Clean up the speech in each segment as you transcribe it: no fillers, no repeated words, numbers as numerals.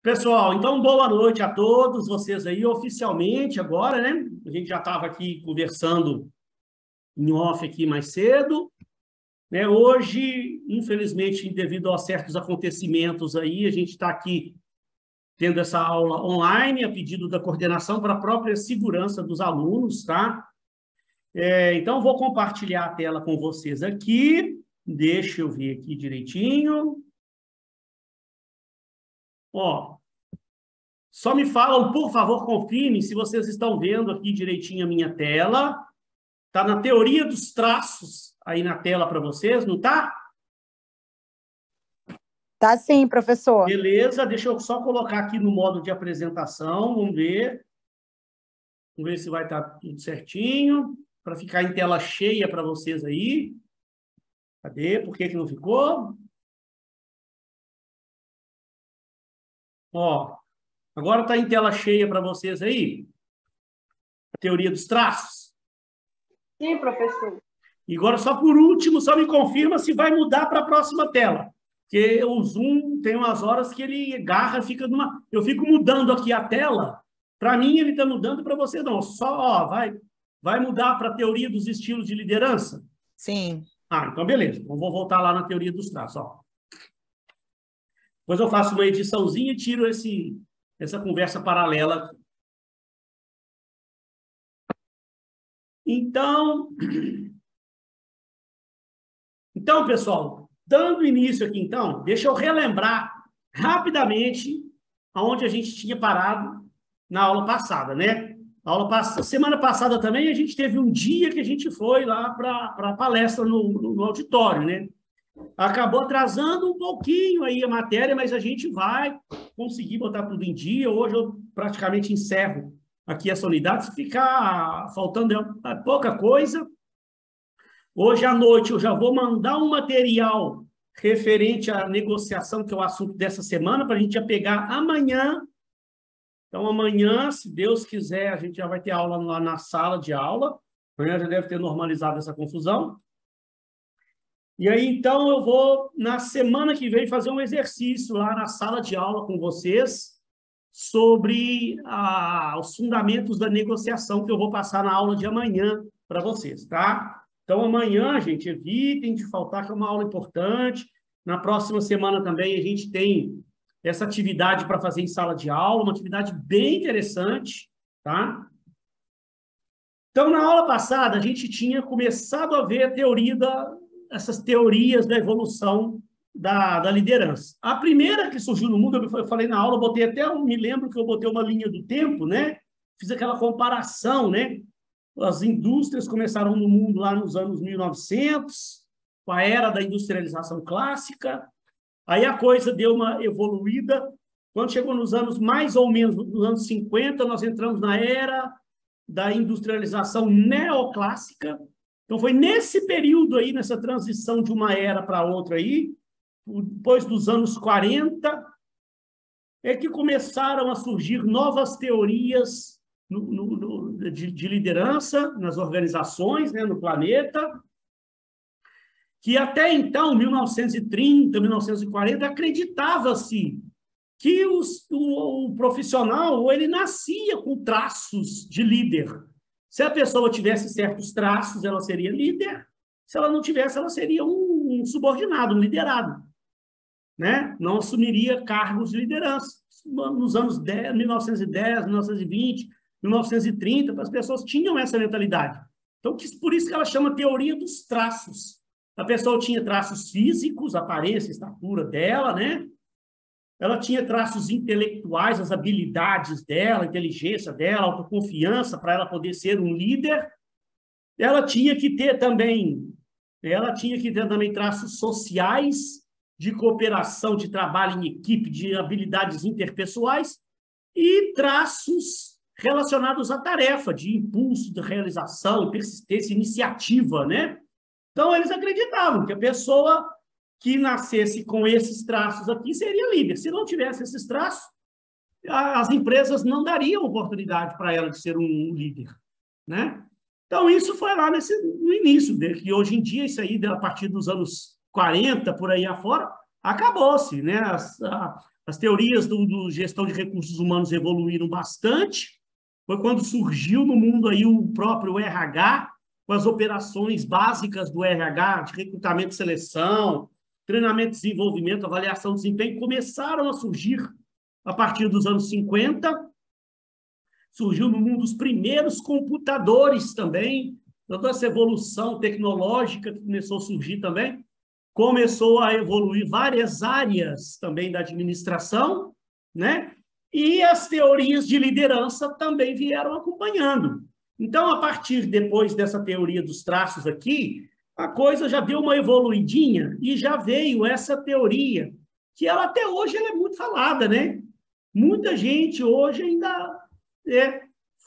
Pessoal, então boa noite a todos vocês aí, oficialmente agora, né? A gente já estava aqui conversando em off aqui mais cedo, né? Hoje, infelizmente, devido a certos acontecimentos aí, a gente está aqui tendo essa aula online, a pedido da coordenação para a própria segurança dos alunos, tá? Então, vou compartilhar a tela com vocês aqui. Deixa eu ver aqui direitinho. Ó, só me falam, por favor, confirmem se vocês estão vendo aqui direitinho a minha tela. Está na teoria dos traços aí na tela para vocês, não está? Tá sim, professor. Beleza, deixa eu só colocar aqui no modo de apresentação, vamos ver. Vamos ver se vai estar tudo certinho, para ficar em tela cheia para vocês aí. Cadê? Por que não ficou? Ó, agora está em tela cheia para vocês aí? A teoria dos traços? Sim, professor. E agora, só por último, só me confirma se vai mudar para a próxima tela. Porque o Zoom tem umas horas que ele agarra, fica numa... Eu fico mudando aqui a tela, para mim ele está mudando, para você não. Só, ó, vai mudar para a teoria dos estilos de liderança? Sim. Então beleza. Então vou voltar lá na teoria dos traços, ó. Depois eu faço uma ediçãozinha e tiro essa conversa paralela. Então, pessoal, dando início aqui, então, deixa eu relembrar rapidamente aonde a gente tinha parado na aula passada, né? Semana passada também a gente teve um dia que a gente foi lá para a palestra no auditório, né? Acabou atrasando um pouquinho aí a matéria, mas a gente vai conseguir botar tudo em dia. Hoje eu praticamente encerro aqui essa unidade. Se ficar faltando pouca coisa, hoje à noite eu já vou mandar um material referente à negociação, que é o assunto dessa semana, para a gente já pegar amanhã. Então, amanhã, se Deus quiser, a gente já vai ter aula lá na sala de aula. Amanhã já deve ter normalizado essa confusão. E aí, então, eu vou, na semana que vem, fazer um exercício lá na sala de aula com vocês sobre os fundamentos da negociação, que eu vou passar na aula de amanhã para vocês, tá? Então, amanhã, gente, evitem de faltar, que é uma aula importante. Na próxima semana também a gente tem essa atividade para fazer em sala de aula, uma atividade bem interessante, tá? Então, na aula passada, a gente tinha começado a ver essas teorias da evolução da liderança. A primeira que surgiu no mundo, eu falei na aula, me lembro que eu botei uma linha do tempo, né? Fiz aquela comparação, né? As indústrias começaram no mundo lá nos anos 1900, com a era da industrialização clássica. Aí a coisa deu uma evoluída. Quando chegou nos anos, mais ou menos, nos anos 50, nós entramos na era da industrialização neoclássica. Então, foi nesse período aí, nessa transição de uma era para outra aí, depois dos anos 40, é que começaram a surgir novas teorias de liderança nas organizações, né, no planeta, que até então, 1930, 1940, acreditava-se que o profissional ele nascia com traços de líder. Se a pessoa tivesse certos traços, ela seria líder. Se ela não tivesse, ela seria um subordinado, um liderado, né? Não assumiria cargos de liderança. Nos anos 1910, 1920, 1930, as pessoas tinham essa mentalidade. Então, por isso que ela chama teoria dos traços. A pessoa tinha traços físicos, aparência, estatura dela, né? Ela tinha traços intelectuais, as habilidades dela, a inteligência dela, a autoconfiança para ela poder ser um líder. Ela tinha que ter também traços sociais, de cooperação, de trabalho em equipe, de habilidades interpessoais e traços relacionados à tarefa, de impulso, de realização, persistência, iniciativa, né? Então, eles acreditavam que a pessoa que nascesse com esses traços aqui seria líder. Se não tivesse esses traços, as empresas não dariam oportunidade para ela de ser um líder, né? Então, isso foi lá no início, que hoje em dia, isso aí, a partir dos anos 40, por aí afora, acabou-se, né? As As teorias do gestão de recursos humanos evoluíram bastante. Foi quando surgiu no mundo aí o próprio RH, com as operações básicas do RH, de recrutamento e seleção, treinamento e desenvolvimento, avaliação de desempenho, começaram a surgir a partir dos anos 50. Surgiu no mundo os primeiros computadores também, toda essa evolução tecnológica que começou a surgir também, começou a evoluir várias áreas também da administração, né? E as teorias de liderança também vieram acompanhando. Então, a partir depois dessa teoria dos traços aqui, a coisa já deu uma evoluidinha e já veio essa teoria, que ela até hoje ela é muito falada, né? Muita gente hoje ainda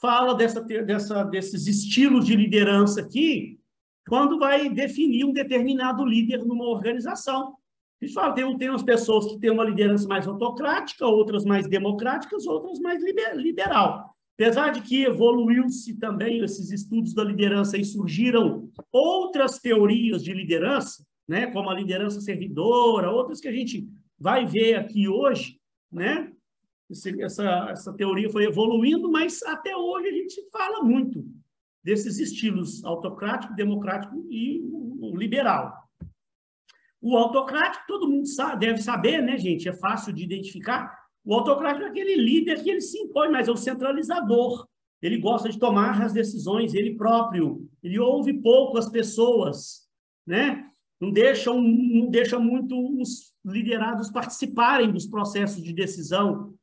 fala desses estilos de liderança aqui, quando vai definir um determinado líder numa organização. A gente fala, tem umas pessoas que têm uma liderança mais autocrática, outras mais democráticas, outras mais liberal. Apesar de que evoluiu-se também esses estudos da liderança e surgiram outras teorias de liderança, né, como a liderança servidora, outras que a gente vai ver aqui hoje, né? Essa teoria foi evoluindo, mas até hoje a gente fala muito desses estilos autocrático, democrático e o liberal. O autocrático, todo mundo deve saber, né, gente? É fácil de identificar. O autocrático é aquele líder que ele se impõe, mas é o centralizador. Ele gosta de tomar as decisões ele próprio. Ele ouve pouco as pessoas, né? Não deixa muito os liderados participarem dos processos de decisão.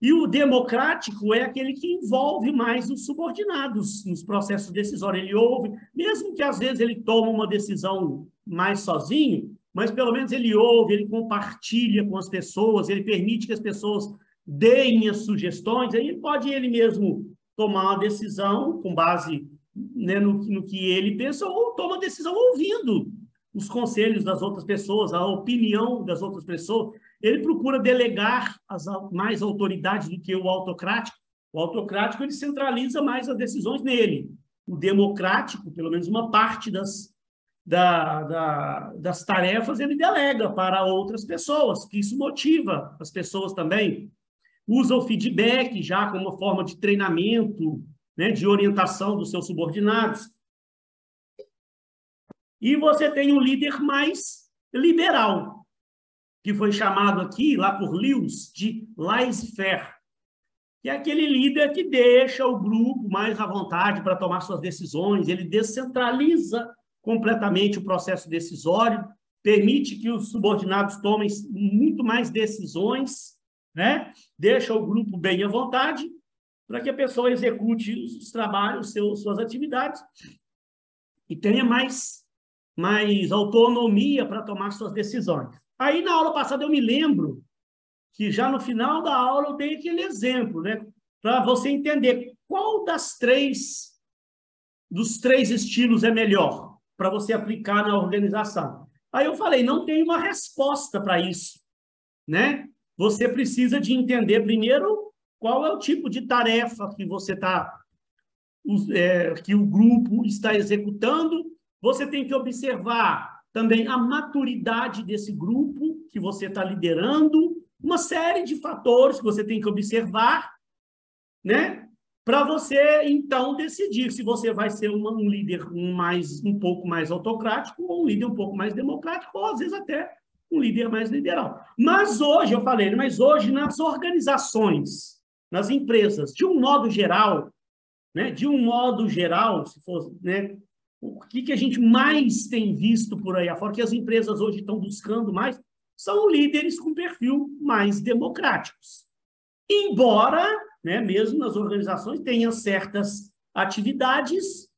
E o democrático é aquele que envolve mais os subordinados nos processos decisórios. Ele ouve, mesmo que às vezes ele tome uma decisão mais sozinho, mas pelo menos ele ouve, ele compartilha com as pessoas, ele permite que as pessoas deem as sugestões, aí pode ele mesmo tomar uma decisão com base, né, no que ele pensa, ou toma decisão ouvindo os conselhos das outras pessoas, a opinião das outras pessoas. Ele procura delegar mais autoridades do que o autocrático. O autocrático ele centraliza mais as decisões nele. O democrático, pelo menos uma parte das tarefas, ele delega para outras pessoas, que isso motiva as pessoas também. Usa o feedback já como uma forma de treinamento, né, de orientação dos seus subordinados. E você tem um líder mais liberal, que foi chamado aqui, lá por Lewis, de laissez-faire, que é aquele líder que deixa o grupo mais à vontade para tomar suas decisões, ele descentraliza completamente o processo decisório, permite que os subordinados tomem muito mais decisões, né? Deixa o grupo bem à vontade, para que a pessoa execute os trabalhos, suas atividades, e tenha mais autonomia para tomar suas decisões. Aí, na aula passada, eu me lembro que já no final da aula eu dei aquele exemplo, né? Para você entender qual dos três estilos é melhor para você aplicar na organização. Aí eu falei, não tem uma resposta para isso, né? Você precisa de entender primeiro qual é o tipo de tarefa que você que o grupo está executando. Você tem que observar também a maturidade desse grupo que você está liderando, uma série de fatores que você tem que observar, né? Para você, então, decidir se você vai ser um líder um pouco mais autocrático, ou um líder um pouco mais democrático, ou, às vezes, até um líder mais liberal. Mas hoje, eu falei, nas organizações, nas empresas, de um modo geral, né? De um modo geral, se fosse, né? O que a gente mais tem visto por aí afora, que as empresas hoje estão buscando mais, são líderes com perfil mais democráticos. Embora, né, mesmo nas organizações, tenha certas atividades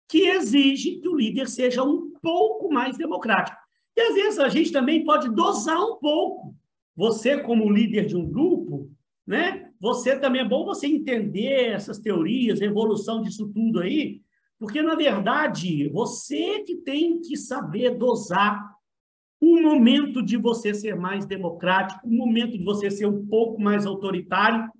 que exigem que o líder seja um pouco mais democrático. E, às vezes, a gente também pode dosar um pouco. Você, como líder de um grupo, né, você também é bom você entender essas teorias, a evolução disso tudo aí, porque, na verdade, você que tem que saber dosar o momento de você ser mais democrático, o momento de você ser um pouco mais autoritário,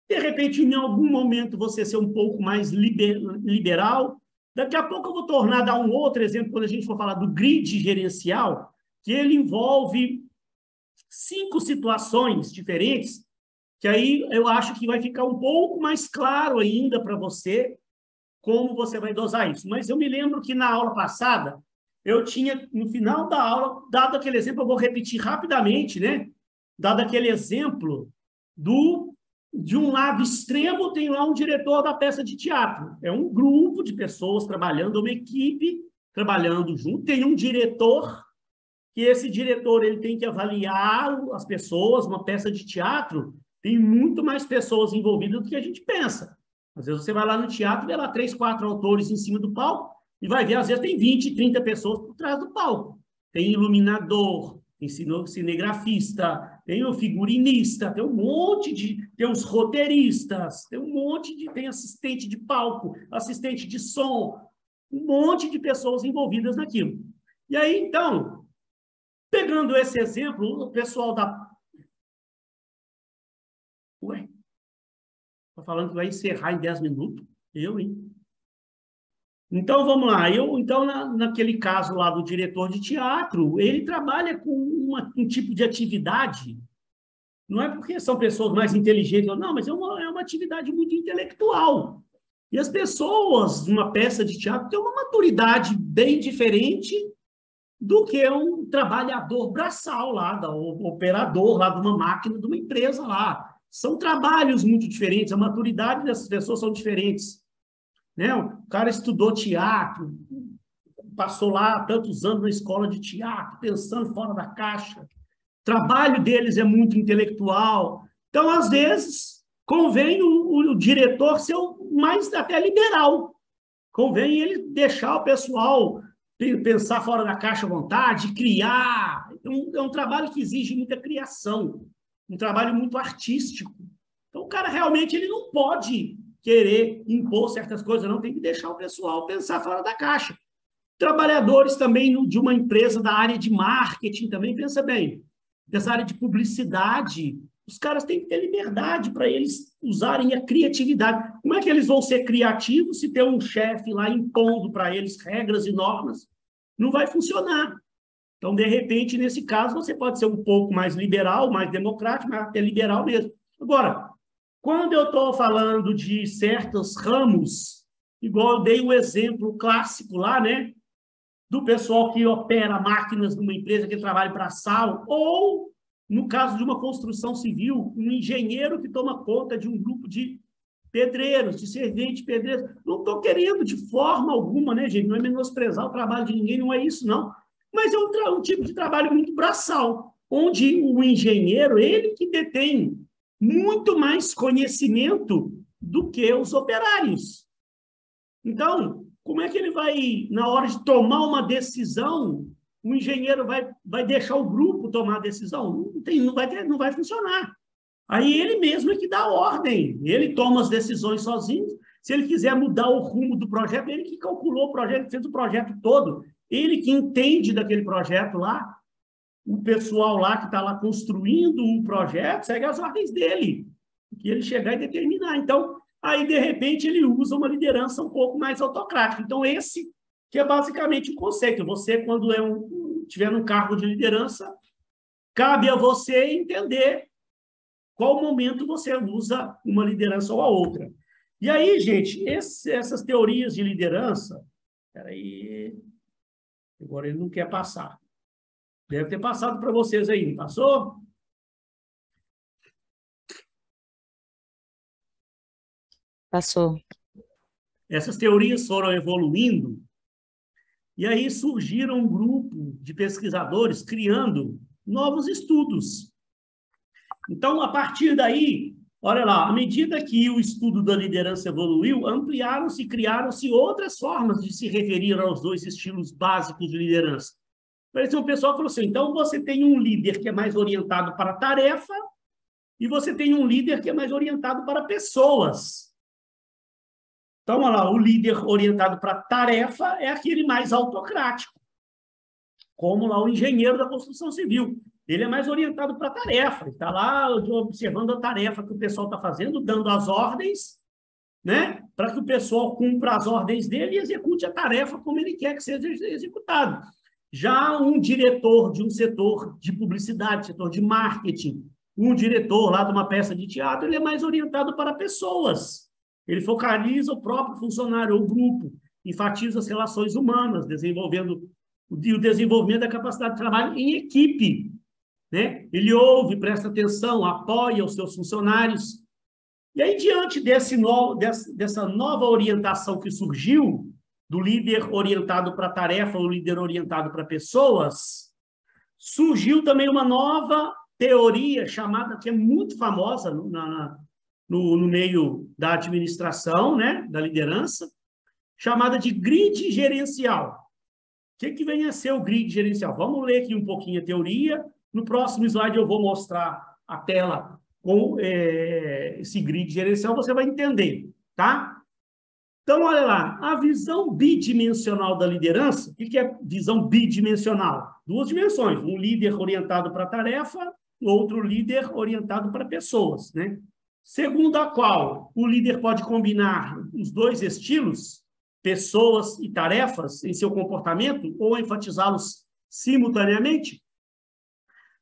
de repente, em algum momento, você ser um pouco mais liberal. Daqui a pouco eu vou dar um outro exemplo, quando a gente for falar do grid gerencial, que ele envolve 5 situações diferentes, que aí eu acho que vai ficar um pouco mais claro ainda para você como você vai dosar isso. Mas eu me lembro que na aula passada, eu tinha, no final da aula, dado aquele exemplo, eu vou repetir rapidamente, né? Dado aquele exemplo de um lado extremo, tem lá um diretor da peça de teatro. É um grupo de pessoas trabalhando, uma equipe trabalhando junto. Tem um diretor, que esse diretor ele tem que avaliar as pessoas. Uma peça de teatro tem muito mais pessoas envolvidas do que a gente pensa. Às vezes você vai lá no teatro, vê lá 3, 4 autores em cima do palco, e vai ver, às vezes tem 20, 30 pessoas por trás do palco. Tem iluminador, tem cinegrafista, tem o figurinista, tem um monte de... Tem os roteiristas, tem um monte de... Tem assistente de palco, assistente de som, um monte de pessoas envolvidas naquilo. E aí, então, pegando esse exemplo, o pessoal da... Ué? Está falando que vai encerrar em 10 minutos? Hein? Então, vamos lá. Então, naquele caso lá do diretor de teatro, ele trabalha com um tipo de atividade, não é porque são pessoas mais inteligentes, não, mas é uma atividade muito intelectual. E as pessoas, numa peça de teatro, têm uma maturidade bem diferente do que um trabalhador braçal lá, o operador lá de uma máquina, de uma empresa lá. São trabalhos muito diferentes, a maturidade dessas pessoas são diferentes. Né? O cara estudou teatro, passou lá tantos anos na escola de teatro, pensando fora da caixa. O trabalho deles é muito intelectual. Então, às vezes, convém o diretor ser mais até liberal. Convém ele deixar o pessoal pensar fora da caixa à vontade, criar. É um trabalho que exige muita criação, um trabalho muito artístico. Então, o cara realmente ele não pode querer impor certas coisas, não, tem que deixar o pessoal pensar fora da caixa. Trabalhadores também de uma empresa da área de marketing também, pensa bem, dessa área de publicidade, os caras têm que ter liberdade para eles usarem a criatividade. Como é que eles vão ser criativos se tem um chefe lá impondo para eles regras e normas? Não vai funcionar. Então, de repente, nesse caso, você pode ser um pouco mais liberal, mais democrático, mas até liberal mesmo. Agora, quando eu estou falando de certos ramos, igual eu dei o exemplo clássico lá, né? Do pessoal que opera máquinas numa empresa que trabalha para a SAL, ou, no caso de uma construção civil, um engenheiro que toma conta de um grupo de pedreiros, de servente de pedreiros. Não estou querendo de forma alguma, né, gente? Não é menosprezar o trabalho de ninguém, não é isso, não. Mas é um tipo de trabalho muito braçal, onde o engenheiro, ele que detém muito mais conhecimento do que os operários. Então, como é que ele vai, na hora de tomar uma decisão, o engenheiro vai deixar o grupo tomar a decisão? Não vai funcionar. Aí ele mesmo é que dá a ordem, ele toma as decisões sozinho. Se ele quiser mudar o rumo do projeto, ele que calculou o projeto, fez o projeto todo, ele que entende daquele projeto lá, o pessoal lá que está lá construindo o projeto segue as ordens dele, que ele chegar e determinar. Então, aí, de repente, ele usa uma liderança um pouco mais autocrática. Então, esse que é basicamente o conceito. Você, quando estiver num cargo de liderança, cabe a você entender qual momento você usa uma liderança ou a outra. E aí, gente, essas teorias de liderança... Peraí, agora ele não quer passar. Deve ter passado para vocês aí, não passou? Passou. Essas teorias foram evoluindo, e aí surgiram um grupo de pesquisadores criando novos estudos. Então, a partir daí, olha lá, à medida que o estudo da liderança evoluiu, ampliaram-se e criaram-se outras formas de se referir aos dois estilos básicos de liderança. Parecia um pessoal que falou assim, então você tem um líder que é mais orientado para a tarefa e você tem um líder que é mais orientado para pessoas. Então, olha lá, o líder orientado para a tarefa é aquele mais autocrático, como lá o engenheiro da construção civil. Ele é mais orientado para a tarefa, ele está lá observando a tarefa que o pessoal está fazendo, dando as ordens, né, para que o pessoal cumpra as ordens dele e execute a tarefa como ele quer que seja executado. Já um diretor de um setor de publicidade, setor de marketing, um diretor lá de uma peça de teatro, ele é mais orientado para pessoas. Ele focaliza o próprio funcionário ou grupo, enfatiza as relações humanas, desenvolvendo o desenvolvimento da capacidade de trabalho em equipe, né? Ele ouve, presta atenção, apoia os seus funcionários. E aí, diante dessa nova orientação que surgiu, do líder orientado para a tarefa, o líder orientado para pessoas, surgiu também uma nova teoria chamada, que é muito famosa no meio da administração, né, da liderança, chamada de grid gerencial. O que vem a ser o grid gerencial? Vamos ler aqui um pouquinho a teoria. No próximo slide eu vou mostrar a tela com esse grid gerencial, você vai entender, tá? Então, olha lá, a visão bidimensional da liderança, o que é visão bidimensional? Duas dimensões, um líder orientado para a tarefa, outro líder orientado para pessoas, né? Segundo a qual o líder pode combinar os dois estilos, pessoas e tarefas, em seu comportamento, ou enfatizá-los simultaneamente,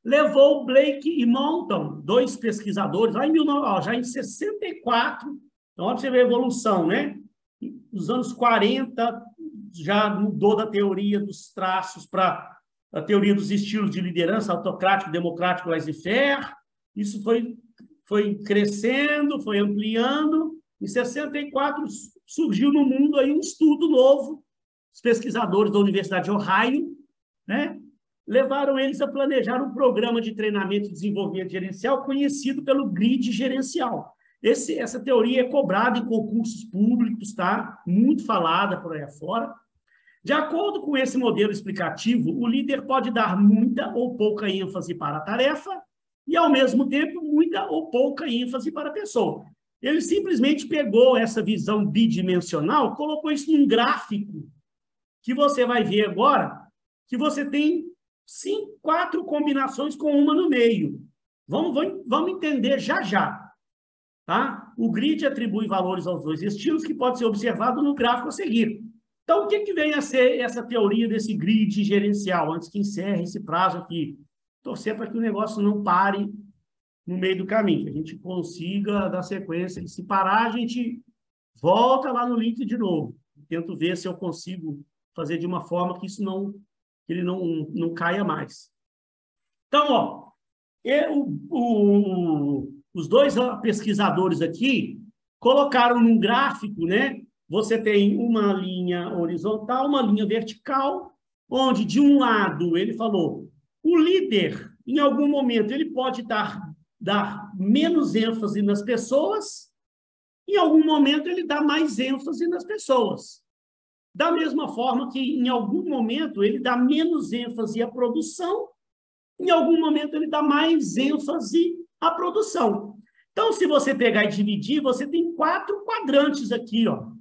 levou Blake e Moulton, dois pesquisadores, lá já em 64, então, olha para você ver a evolução, né? Nos anos 40, já mudou da teoria dos traços para a teoria dos estilos de liderança, autocrático, democrático, laissez-faire. Isso foi crescendo, foi ampliando. Em 64, surgiu no mundo aí um estudo novo. Os pesquisadores da Universidade de Ohio, né, levaram eles a planejar um programa de treinamento e desenvolvimento gerencial conhecido pelo grid gerencial. Essa teoria é cobrada em concursos públicos, tá? Muito falada por aí afora. De acordo com esse modelo explicativo, o líder pode dar muita ou pouca ênfase para a tarefa e, ao mesmo tempo, muita ou pouca ênfase para a pessoa. Ele simplesmente pegou essa visão bidimensional, colocou isso num gráfico, que você vai ver agora, que você tem 4 combinações com uma no meio. Vamos entender já. Tá? O grid atribui valores aos dois estilos, que pode ser observado no gráfico a seguir. Então, o que vem a ser essa teoria desse grid gerencial, antes que encerre esse prazo aqui? Torcer para que o negócio não pare no meio do caminho, que a gente consiga dar sequência. E se parar, a gente volta lá no link de novo. Tento ver se eu consigo fazer de uma forma que isso ele não caia mais. Então, os dois pesquisadores aqui colocaram num gráfico, né? Você tem uma linha horizontal, uma linha vertical, onde, de um lado, ele falou, o líder, em algum momento, ele pode dar menos ênfase nas pessoas, em algum momento, ele dá mais ênfase nas pessoas. Da mesma forma que, em algum momento, ele dá menos ênfase à produção, em algum momento, ele dá mais ênfase à produção. Então, se você pegar e dividir, você tem 4 quadrantes aqui, ó.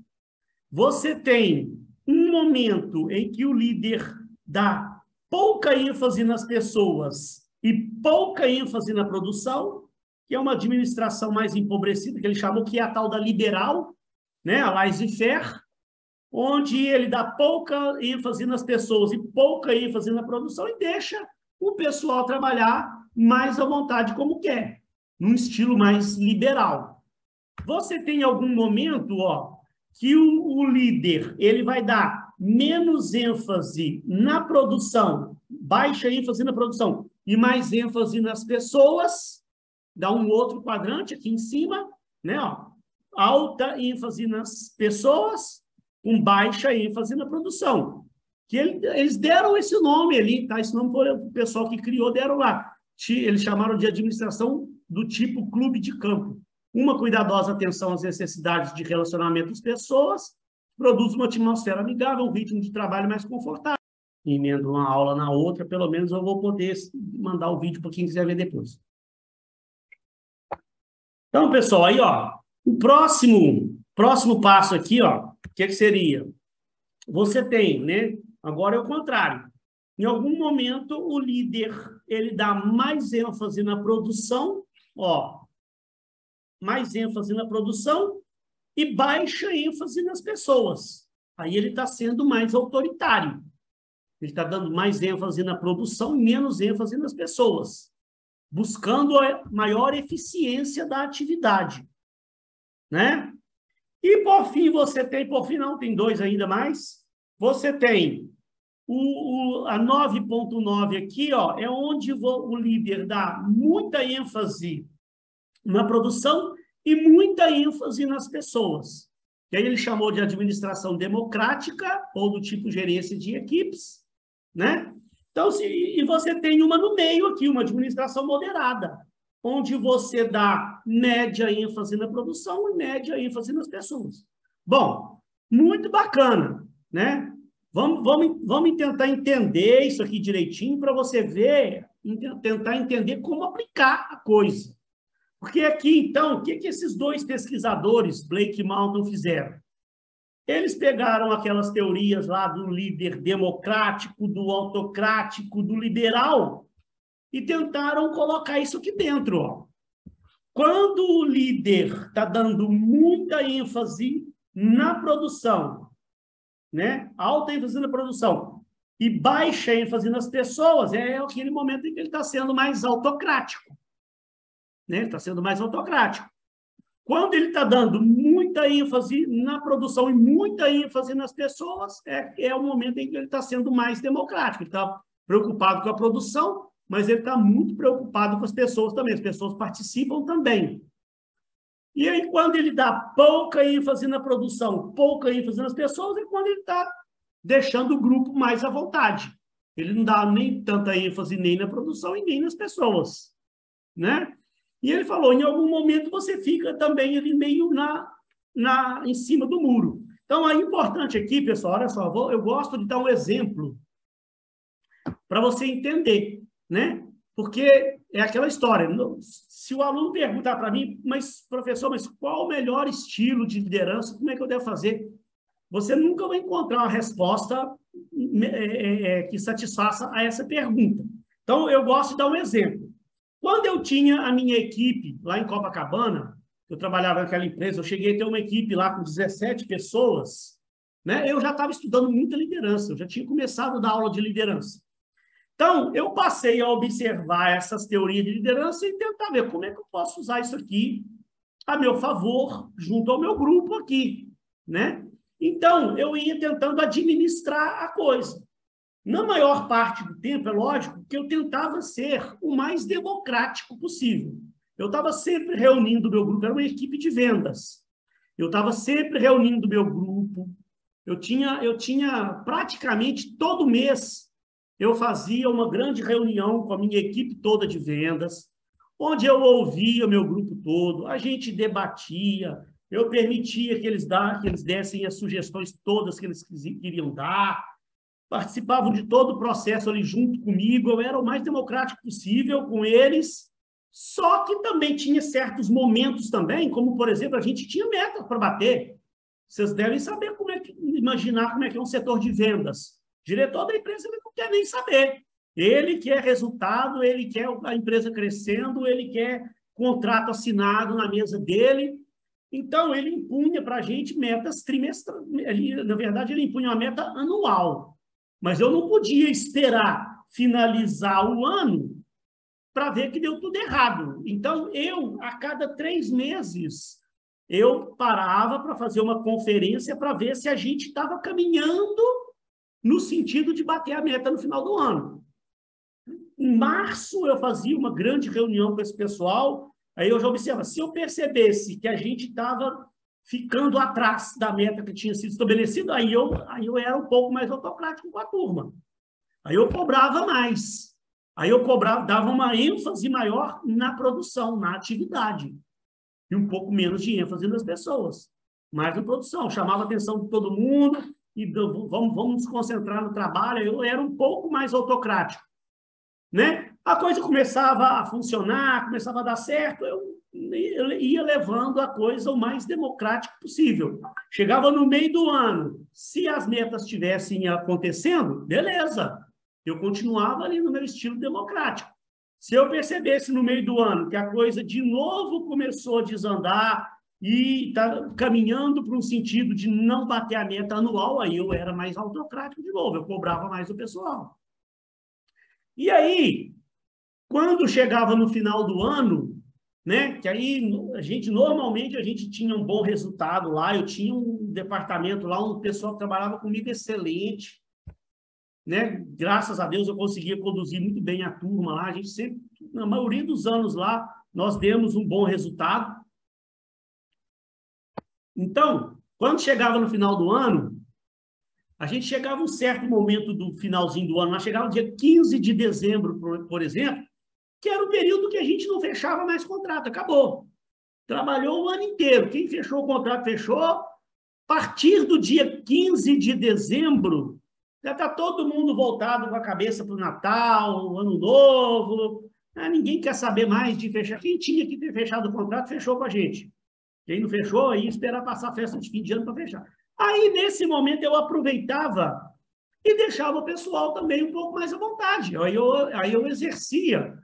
Você tem um momento em que o líder dá pouca ênfase nas pessoas e pouca ênfase na produção, que é uma administração mais empobrecida, que ele chamou que é a tal da liberal, né, a laissez-faire, onde ele dá pouca ênfase nas pessoas e pouca ênfase na produção e deixa o pessoal trabalhar mais à vontade como quer, num estilo mais liberal. Você tem algum momento, ó, que o líder ele vai dar menos ênfase na produção, baixa ênfase na produção e mais ênfase nas pessoas, dá um outro quadrante aqui em cima, né? Ó, alta ênfase nas pessoas, com baixa ênfase na produção. Que eles deram esse nome ali, tá? Esse nome foi o pessoal que criou, deram lá. Eles chamaram de administração do tipo clube de campo. Uma cuidadosa atenção às necessidades de relacionamento das pessoas, produz uma atmosfera amigável, um ritmo de trabalho mais confortável. Emendo uma aula na outra, pelo menos eu vou poder mandar o vídeo para quem quiser ver depois. Então, pessoal, aí, ó, o próximo passo aqui, ó, o que seria? Você tem, né? Agora é o contrário. Em algum momento, o líder, ele dá mais ênfase na produção, ó, mais ênfase na produção e baixa ênfase nas pessoas. Aí ele está sendo mais autoritário. Ele está dando mais ênfase na produção e menos ênfase nas pessoas, buscando a maior eficiência da atividade, né? E, por fim, tem dois ainda mais, você tem a 9.9 aqui, ó, é onde o líder dá muita ênfase na produção e muita ênfase nas pessoas. E aí ele chamou de administração democrática, ou do tipo gerência de equipes, né? Então, e você tem uma no meio aqui, uma administração moderada, onde você dá média ênfase na produção e média ênfase nas pessoas. Bom, muito bacana, né? Vamos tentar entender isso aqui direitinho para você ver, tentar entender como aplicar a coisa. Porque aqui, então, o que esses dois pesquisadores, Blake e Mountain, fizeram? Eles pegaram aquelas teorias lá do líder democrático, do autocrático, do liberal, e tentaram colocar isso aqui dentro. Ó. Quando o líder está dando muita ênfase na produção, né? Alta ênfase na produção, e baixa ênfase nas pessoas, é aquele momento em que ele está sendo mais autocrático. Né? Ele está sendo mais autocrático. Quando ele está dando muita ênfase na produção e muita ênfase nas pessoas, é o momento em que ele está sendo mais democrático. Ele está preocupado com a produção, mas ele está muito preocupado com as pessoas também. As pessoas participam também. E aí, quando ele dá pouca ênfase na produção, pouca ênfase nas pessoas, é quando ele está deixando o grupo mais à vontade. Ele não dá nem tanta ênfase nem na produção e nem nas pessoas. Né? E ele falou, em algum momento você fica também ali meio em cima do muro. Então, é importante aqui, pessoal, olha só, eu gosto de dar um exemplo para você entender, né? Porque é aquela história, se o aluno perguntar para mim, mas, professor, mas qual o melhor estilo de liderança, como é que eu devo fazer? Você nunca vai encontrar uma resposta que satisfaça a essa pergunta. Então, eu gosto de dar um exemplo. Quando eu tinha a minha equipe lá em Copacabana, eu trabalhava naquela empresa, eu cheguei a ter uma equipe lá com 17 pessoas, né? Eu já estava estudando muita liderança, eu já tinha começado a dar aula de liderança. Então, eu passei a observar essas teorias de liderança e tentar ver como é que eu posso usar isso aqui a meu favor, junto ao meu grupo aqui, né? Então, eu ia tentando administrar a coisa. Na maior parte do tempo, é lógico, que eu tentava ser o mais democrático possível. Eu estava sempre reunindo o meu grupo, era uma equipe de vendas. Eu estava sempre reunindo o meu grupo. Eu tinha praticamente todo mês, eu fazia uma grande reunião com a minha equipe toda de vendas, onde eu ouvia o meu grupo todo, a gente debatia, eu permitia que eles dessem as sugestões todas que eles queriam dar, participavam de todo o processo ali junto comigo, eu era o mais democrático possível com eles, só que também tinha certos momentos também, como, por exemplo, a gente tinha metas para bater. Vocês devem saber imaginar como é que é um setor de vendas. O diretor da empresa ele não quer nem saber. Ele quer resultado, ele quer a empresa crescendo, ele quer contrato assinado na mesa dele. Então, ele impunha para a gente metas trimestrais. Na verdade, ele impunha uma meta anual. Mas eu não podia esperar finalizar o ano para ver que deu tudo errado. Então, a cada 3 meses, eu parava para fazer uma conferência para ver se a gente estava caminhando no sentido de bater a meta no final do ano. Em março, eu fazia uma grande reunião com esse pessoal, aí eu já observava, se eu percebesse que a gente estava ficando atrás da meta que tinha sido estabelecida, aí eu era um pouco mais autocrático com a turma. Aí eu cobrava mais. Aí eu dava uma ênfase maior na produção, na atividade. E um pouco menos de ênfase nas pessoas. Mais na produção. Chamava a atenção de todo mundo e vamos nos concentrar no trabalho. Eu era um pouco mais autocrático. Né? A coisa começava a funcionar, começava a dar certo, eu ia levando a coisa o mais democrático possível. Chegava no meio do ano, se as metas estivessem acontecendo, beleza, eu continuava ali no meu estilo democrático. Se eu percebesse no meio do ano que a coisa de novo começou a desandar, e está caminhando para um sentido de não bater a meta anual, aí eu era mais autocrático de novo, eu cobrava mais do pessoal. E aí, quando chegava no final do ano, né, que aí normalmente a gente tinha um bom resultado lá, eu tinha um departamento lá, um pessoal que trabalhava comigo excelente, né? Graças a Deus eu conseguia conduzir muito bem a turma lá, a gente sempre, na maioria dos anos lá, nós demos um bom resultado. Então, quando chegava no final do ano, a gente chegava um certo momento do finalzinho do ano, nós chegava no dia 15 de dezembro, por exemplo, que era o período que a gente não fechava mais contrato, acabou. Trabalhou o ano inteiro, quem fechou o contrato fechou. A partir do dia 15 de dezembro, já está todo mundo voltado com a cabeça para o Natal, o Ano Novo, ninguém quer saber mais de fechar. Quem tinha que ter fechado o contrato, fechou com a gente. Quem não fechou, ia esperar passar a festa de fim de ano para fechar. Aí, nesse momento, eu aproveitava e deixava o pessoal também um pouco mais à vontade. Aí eu exercia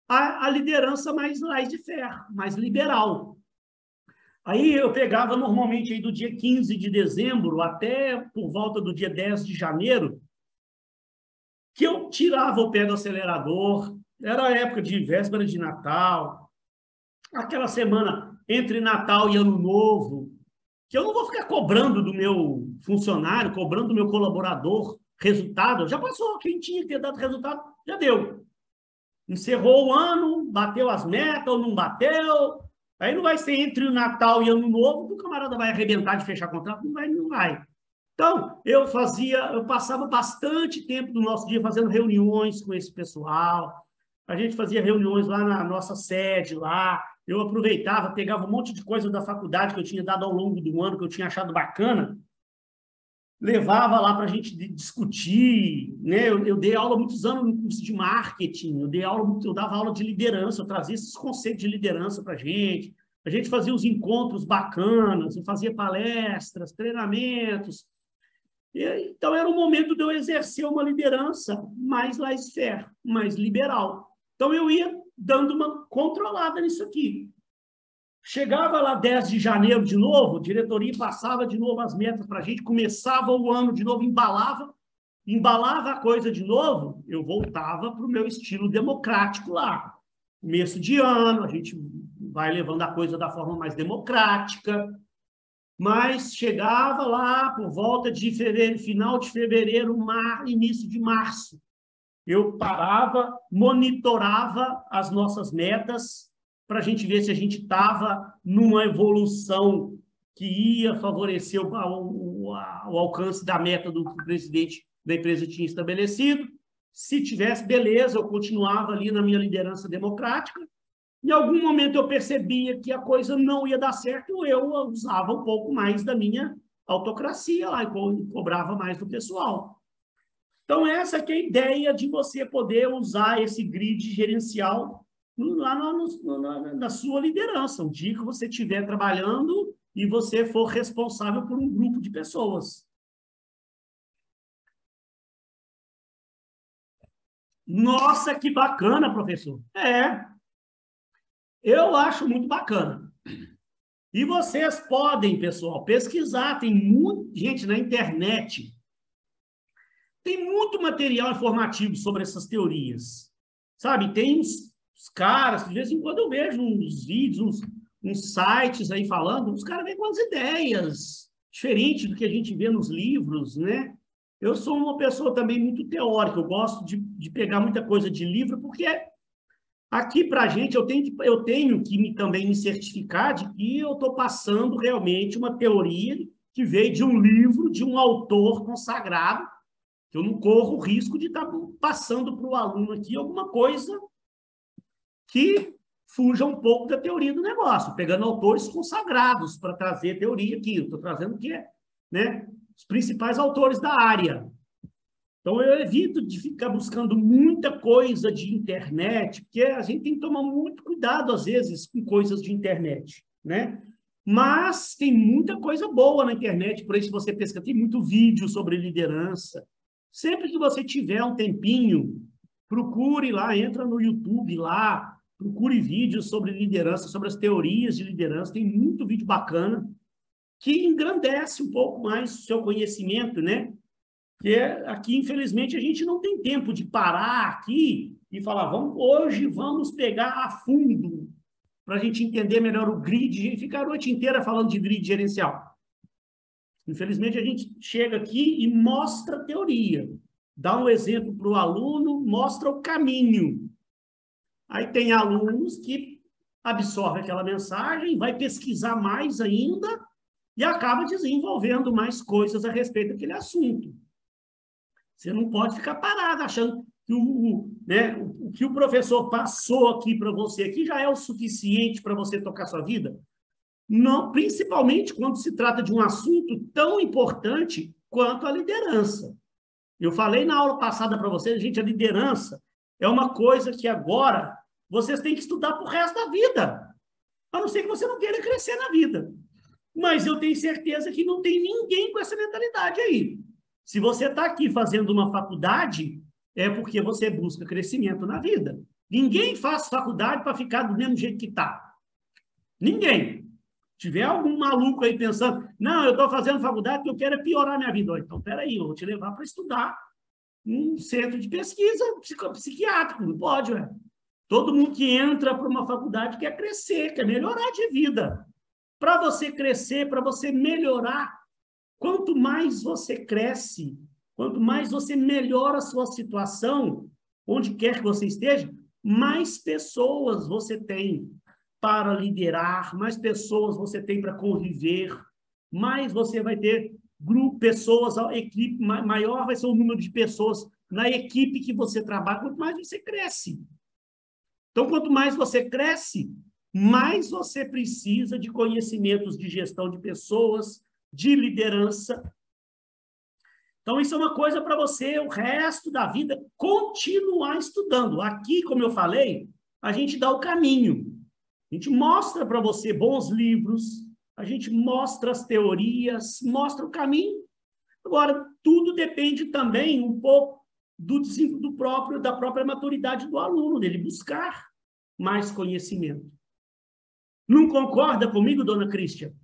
a liderança mais laissez-faire, mais liberal. Aí eu pegava normalmente aí do dia 15 de dezembro até por volta do dia 10 de janeiro, que eu tirava o pé do acelerador, era a época de véspera de Natal, aquela semana entre Natal e Ano Novo, que eu não vou ficar cobrando do meu funcionário, cobrando do meu colaborador resultado, já passou, quem tinha que ter dado resultado, já deu. Encerrou o ano, bateu as metas ou não bateu, aí não vai ser entre o Natal e Ano Novo que o camarada vai arrebentar de fechar contrato, não vai. Então, eu passava bastante tempo do nosso dia fazendo reuniões com esse pessoal, a gente fazia reuniões lá na nossa sede, lá, eu aproveitava, pegava um monte de coisa da faculdade que eu tinha dado ao longo do ano, que eu tinha achado bacana, levava lá para a gente discutir, né? Eu dei aula há muitos anos no curso de marketing, eu dava aula de liderança, eu trazia esses conceitos de liderança para a gente fazia os encontros bacanas, eu fazia palestras, treinamentos. Então, era o momento de eu exercer uma liderança mais laissez-faire, mais liberal. Então, eu ia dando uma controlada nisso aqui. Chegava lá 10 de janeiro de novo, a diretoria passava de novo as metas para a gente, começava o ano de novo, embalava a coisa de novo, eu voltava para o meu estilo democrático lá. Começo de ano, a gente vai levando a coisa da forma mais democrática, mas chegava lá por volta de fevereiro, final de fevereiro, início de março. Eu parava, monitorava as nossas metas para a gente ver se a gente estava numa evolução que ia favorecer o alcance da meta do que o presidente da empresa tinha estabelecido. Se tivesse, beleza, eu continuava ali na minha liderança democrática. Em algum momento eu percebia que a coisa não ia dar certo, eu usava um pouco mais da minha autocracia lá e cobrava mais do pessoal. Então, essa que é a ideia de você poder usar esse grid gerencial lá na sua liderança. O dia que você estiver trabalhando e você for responsável por um grupo de pessoas. Nossa, que bacana, professor. Eu acho muito bacana. E vocês podem, pessoal, pesquisar. Tem muita gente na internet. Tem muito material informativo sobre essas teorias. Sabe, tem uns caras, de vez em quando eu vejo uns vídeos, uns sites aí falando, os caras vêm com as ideias diferentes do que a gente vê nos livros, né? Eu sou uma pessoa também muito teórica, eu gosto de pegar muita coisa de livro, porque aqui para a gente eu tenho que também me certificar de que eu estou passando realmente uma teoria que veio de um livro, de um autor consagrado, que eu não corro o risco de estar passando para o aluno aqui alguma coisa que fuja um pouco da teoria do negócio, pegando autores consagrados para trazer teoria aqui. Eu estou trazendo o que é, né? Os principais autores da área. Então, eu evito de ficar buscando muita coisa de internet, porque a gente tem que tomar muito cuidado, às vezes, com coisas de internet, né? Mas tem muita coisa boa na internet, por aí, se você pesquisar, tem muito vídeo sobre liderança. Sempre que você tiver um tempinho, procure lá, entra no YouTube lá, procure vídeos sobre liderança, sobre as teorias de liderança, tem muito vídeo bacana que engrandece um pouco mais o seu conhecimento, né? Que aqui, infelizmente, a gente não tem tempo de parar aqui e falar, hoje vamos pegar a fundo para a gente entender melhor o grid e ficar a noite inteira falando de grid gerencial. Infelizmente, a gente chega aqui e mostra a teoria, dá um exemplo para o aluno, mostra o caminho. Aí tem alunos que absorvem aquela mensagem, vai pesquisar mais ainda e acaba desenvolvendo mais coisas a respeito daquele assunto. Você não pode ficar parado achando que o que o professor passou aqui para você aqui já é o suficiente para você tocar sua vida. Não, principalmente quando se trata de um assunto tão importante quanto a liderança. Eu falei na aula passada para vocês, gente, a liderança é uma coisa que agora vocês têm que estudar para o resto da vida. A não ser que você não queira crescer na vida. Mas eu tenho certeza que não tem ninguém com essa mentalidade aí. Se você está aqui fazendo uma faculdade, é porque você busca crescimento na vida. Ninguém faz faculdade para ficar do mesmo jeito que está. Ninguém. Se tiver algum maluco aí pensando, não, eu estou fazendo faculdade porque eu quero piorar minha vida. Então, peraí, eu vou te levar para estudar num centro de pesquisa psiquiátrico. Não pode, ué. Todo mundo que entra para uma faculdade quer crescer, quer melhorar de vida. Para você crescer, para você melhorar, quanto mais você cresce, quanto mais você melhora a sua situação, onde quer que você esteja, mais pessoas você tem para liderar, mais pessoas você tem para conviver, mais você vai ter pessoas, a equipe, maior vai ser o número de pessoas na equipe que você trabalha, quanto mais você cresce. Então, quanto mais você cresce, mais você precisa de conhecimentos de gestão de pessoas, de liderança. Então, isso é uma coisa para você, o resto da vida, continuar estudando. Aqui, como eu falei, a gente dá o caminho. A gente mostra para você bons livros, a gente mostra as teorias, mostra o caminho. Agora, tudo depende também um pouco da própria maturidade do aluno, dele buscar mais conhecimento. Não concorda comigo, dona Cristia?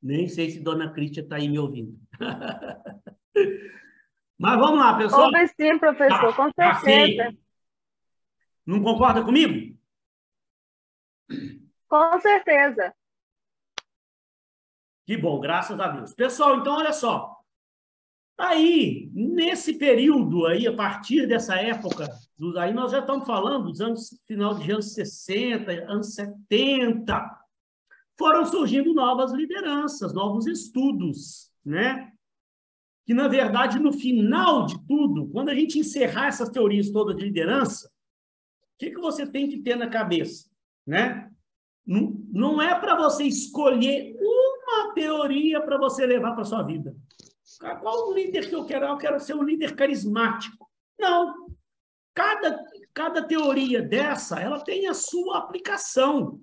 Nem sei se dona Cristia está aí me ouvindo. Mas vamos lá, pessoal. Ouve sim, professor, com certeza. Não concorda comigo? Com certeza. Que bom, graças a Deus. Pessoal, então, olha só. Aí, nesse período aí, a partir dessa época, aí nós já estamos falando dos anos, final de anos 60, anos 70, foram surgindo novas lideranças, novos estudos, né? Que, na verdade, no final de tudo, quando a gente encerrar essas teorias todas de liderança, o que você tem que ter na cabeça, né? Não é para você escolher uma teoria para você levar para a sua vida. Qual o líder que eu quero? Eu quero ser um líder carismático. Não. Cada teoria dessa, ela tem a sua aplicação.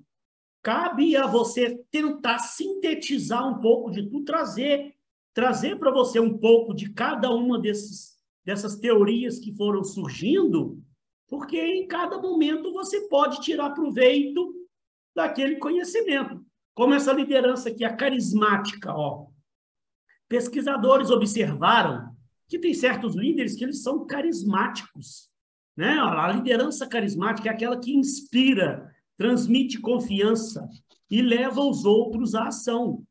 Cabe a você tentar sintetizar um pouco de tudo, trazer para você um pouco de cada uma dessas teorias que foram surgindo, porque em cada momento você pode tirar proveito daquele conhecimento. Como essa liderança aqui, a carismática, ó. Pesquisadores observaram que tem certos líderes que eles são carismáticos, né? A liderança carismática é aquela que inspira, transmite confiança e leva os outros à ação.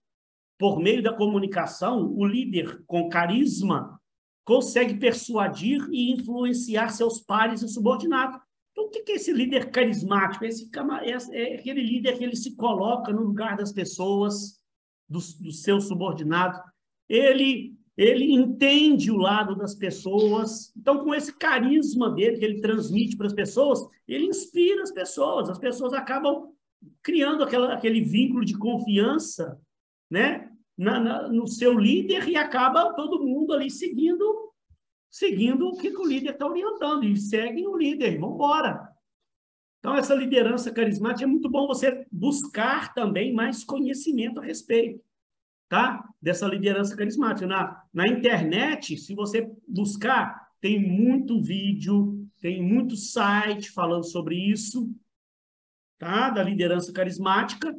Por meio da comunicação, o líder com carisma consegue persuadir e influenciar seus pares e subordinados. Então, o que é esse líder carismático? É aquele líder que ele se coloca no lugar das pessoas, dos seus subordinados. Ele entende o lado das pessoas. Então, com esse carisma dele, que ele transmite para as pessoas, ele inspira as pessoas acabam criando aquele vínculo de confiança, né, no seu líder, e acaba todo mundo ali seguindo o que o líder está orientando, e seguem o líder, vamos embora. Então, essa liderança carismática é muito bom você buscar também mais conhecimento a respeito. tá? Dessa liderança carismática. Na internet, se você buscar, tem muito vídeo, tem muito site falando sobre isso, tá? Da liderança carismática.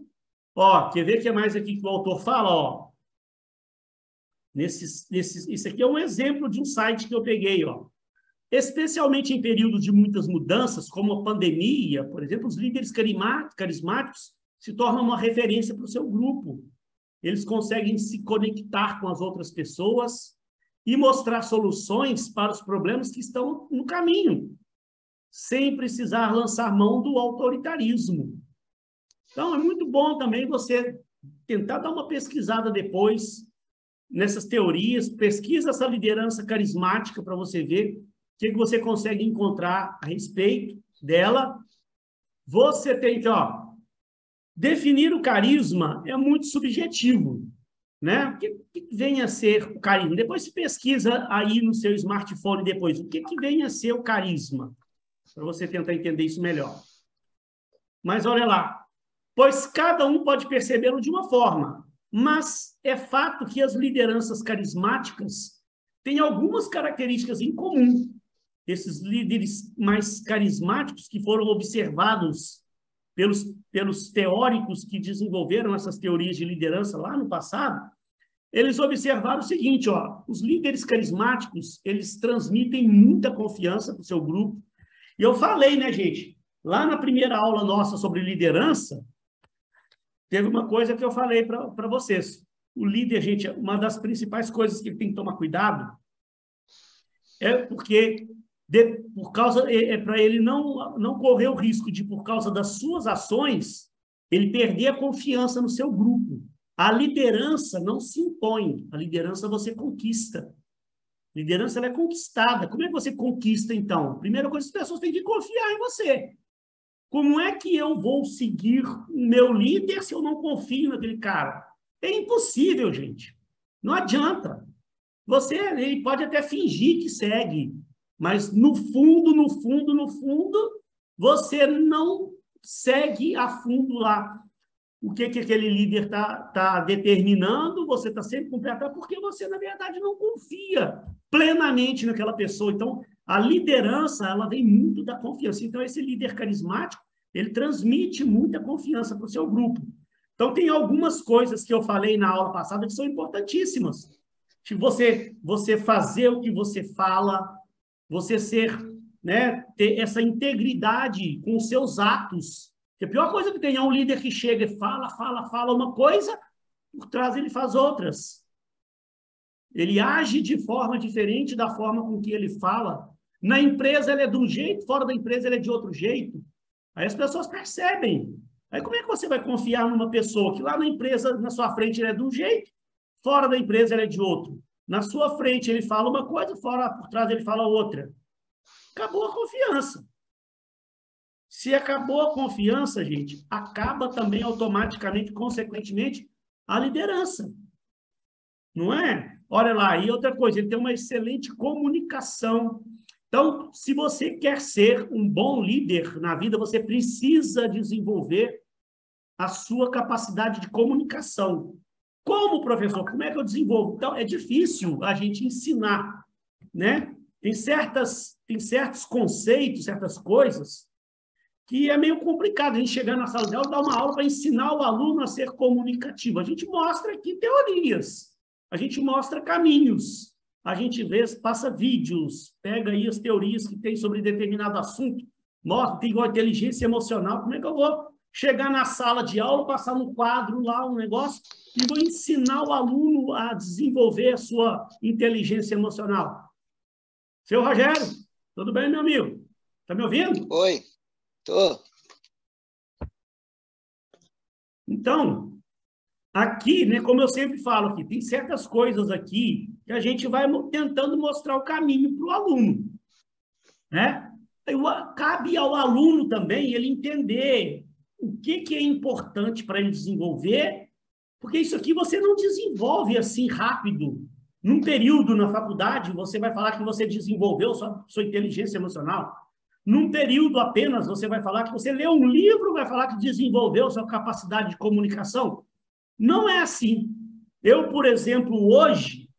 Ó, quer ver o que é mais aqui que o autor fala? Ó, isso aqui é um exemplo de um site que eu peguei, ó. Especialmente em períodos de muitas mudanças, como a pandemia, por exemplo, os líderes carismáticos se tornam uma referência para o seu grupo. Eles conseguem se conectar com as outras pessoas e mostrar soluções para os problemas que estão no caminho, sem precisar lançar mão do autoritarismo. Então, é muito bom também você tentar dar uma pesquisada depois nessas teorias, pesquisa essa liderança carismática para você ver o que você consegue encontrar a respeito dela. Você tem que, ó, definir o carisma é muito subjetivo, né? O que vem a ser o carisma? Depois você pesquisa aí no seu smartphone depois, o que vem a ser o carisma? Para você tentar entender isso melhor. Mas olha lá, pois cada um pode percebê-lo de uma forma, mas é fato que as lideranças carismáticas têm algumas características em comum. Esses líderes mais carismáticos que foram observados pelos teóricos que desenvolveram essas teorias de liderança lá no passado, eles observaram o seguinte, ó, os líderes carismáticos, eles transmitem muita confiança para o seu grupo. E eu falei, né, gente, lá na primeira aula nossa sobre liderança, teve uma coisa que eu falei para vocês. O líder, gente, uma das principais coisas que ele tem que tomar cuidado é porque por causa para ele não correr o risco de, por causa das suas ações, ele perder a confiança no seu grupo. A liderança não se impõe, a liderança você conquista. A liderança ela é conquistada. Como é que você conquista, então? A primeira coisa, as pessoas têm que confiar em você. Como é que eu vou seguir o meu líder se eu não confio naquele cara? É impossível, gente. Não adianta. Ele pode até fingir que segue, mas no fundo, você não segue a fundo lá o que aquele líder está determinando, você está sempre completando, porque você, na verdade, não confia plenamente naquela pessoa. Então, a liderança, ela vem muito da confiança. Então, esse líder carismático, ele transmite muita confiança para o seu grupo. Então, tem algumas coisas que eu falei na aula passada que são importantíssimas. De você fazer o que você fala, você ter essa integridade com os seus atos. Porque a pior coisa que tem é um líder que chega e fala uma coisa, por trás ele faz outras. Ele age de forma diferente da forma com que ele fala. Na empresa ele é de um jeito, fora da empresa ele é de outro jeito. Aí as pessoas percebem. Aí como é que você vai confiar numa pessoa que lá na empresa, na sua frente, ele é de um jeito, fora da empresa ele é de outro? Na sua frente ele fala uma coisa, por trás ele fala outra. Acabou a confiança. Se acabou a confiança, gente, acaba também automaticamente, consequentemente, a liderança. Não é? Olha lá, e outra coisa, ele tem uma excelente comunicação. Então, se você quer ser um bom líder na vida, você precisa desenvolver a sua capacidade de comunicação. Como, professor? Como é que eu desenvolvo? Então, é difícil a gente ensinar, né? Tem certos conceitos, certas coisas que é meio complicado a gente chegar na sala de aula e dar uma aula para ensinar o aluno a ser comunicativo. A gente mostra aqui teorias, a gente mostra caminhos, a gente passa vídeos, pega aí as teorias que tem sobre determinado assunto, mostra, tem igual inteligência emocional, como é que eu vou chegar na sala de aula, passar no quadro lá um negócio e vou ensinar o aluno a desenvolver a sua inteligência emocional? Seu Rogério, tudo bem, meu amigo? Está me ouvindo? Oi. Tô. Então, aqui, né, como eu sempre falo aqui, tem certas coisas aqui que a gente vai tentando mostrar o caminho para o aluno, né? Cabe ao aluno também ele entender o que é importante para ele desenvolver, porque isso aqui você não desenvolve assim rápido. Num período na faculdade, você vai falar que você desenvolveu sua inteligência emocional. Num período apenas, você vai falar que você leu um livro, vai falar que desenvolveu sua capacidade de comunicação. Não é assim. Eu, por exemplo, hoje,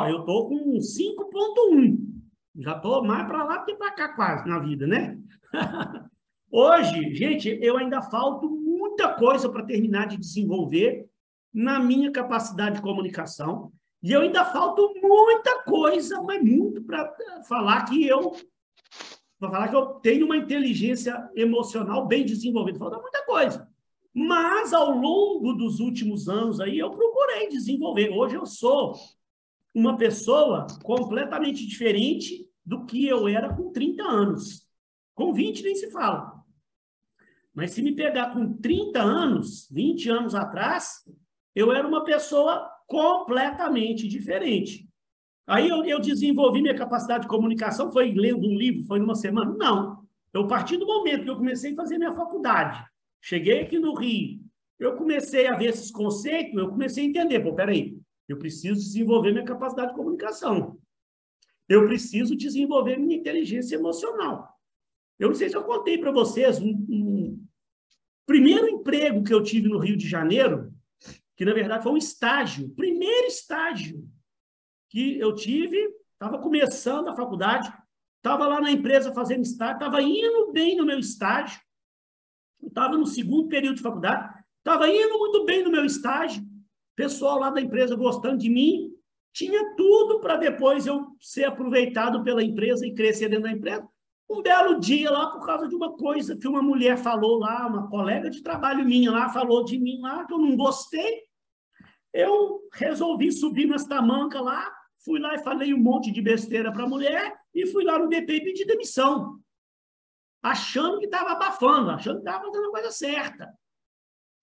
eu estou com 5,1. Já estou mais para lá do que para cá quase na vida, né? Hoje, gente, eu ainda falto muita coisa para terminar de desenvolver na minha capacidade de comunicação. E eu ainda falto muita coisa, mas muito para falar que eu tenho uma inteligência emocional bem desenvolvida. Falta muita coisa. Mas, ao longo dos últimos anos, aí, eu procurei desenvolver. Hoje eu sou uma pessoa completamente diferente do que eu era com 30 anos. Com 20 nem se fala. Mas se me pegar com 30 anos, 20 anos atrás, eu era uma pessoa completamente diferente. Aí eu desenvolvi minha capacidade de comunicação, foi lendo um livro, foi numa semana? Não. Eu, a partir do momento que eu comecei a fazer minha faculdade, cheguei aqui no Rio, eu comecei a ver esses conceitos, eu comecei a entender, peraí, eu preciso desenvolver minha capacidade de comunicação. Eu preciso desenvolver minha inteligência emocional. Eu não sei se eu contei para vocês, primeiro emprego que eu tive no Rio de Janeiro, que na verdade foi um estágio, primeiro estágio que eu tive, estava começando a faculdade, estava lá na empresa fazendo estágio, estava indo bem no meu estágio, estava no segundo período de faculdade, estava indo muito bem no meu estágio, pessoal lá da empresa gostando de mim, tinha tudo para depois eu ser aproveitado pela empresa e crescer dentro da empresa. Um belo dia lá, por causa de uma coisa que uma mulher falou lá, uma colega de trabalho minha lá, falou de mim lá, que eu não gostei, eu resolvi subir nas tamancas lá, fui lá e falei um monte de besteira para a mulher e fui lá no DP e pedi demissão. Achando que estava abafando, achando que estava fazendo a coisa certa.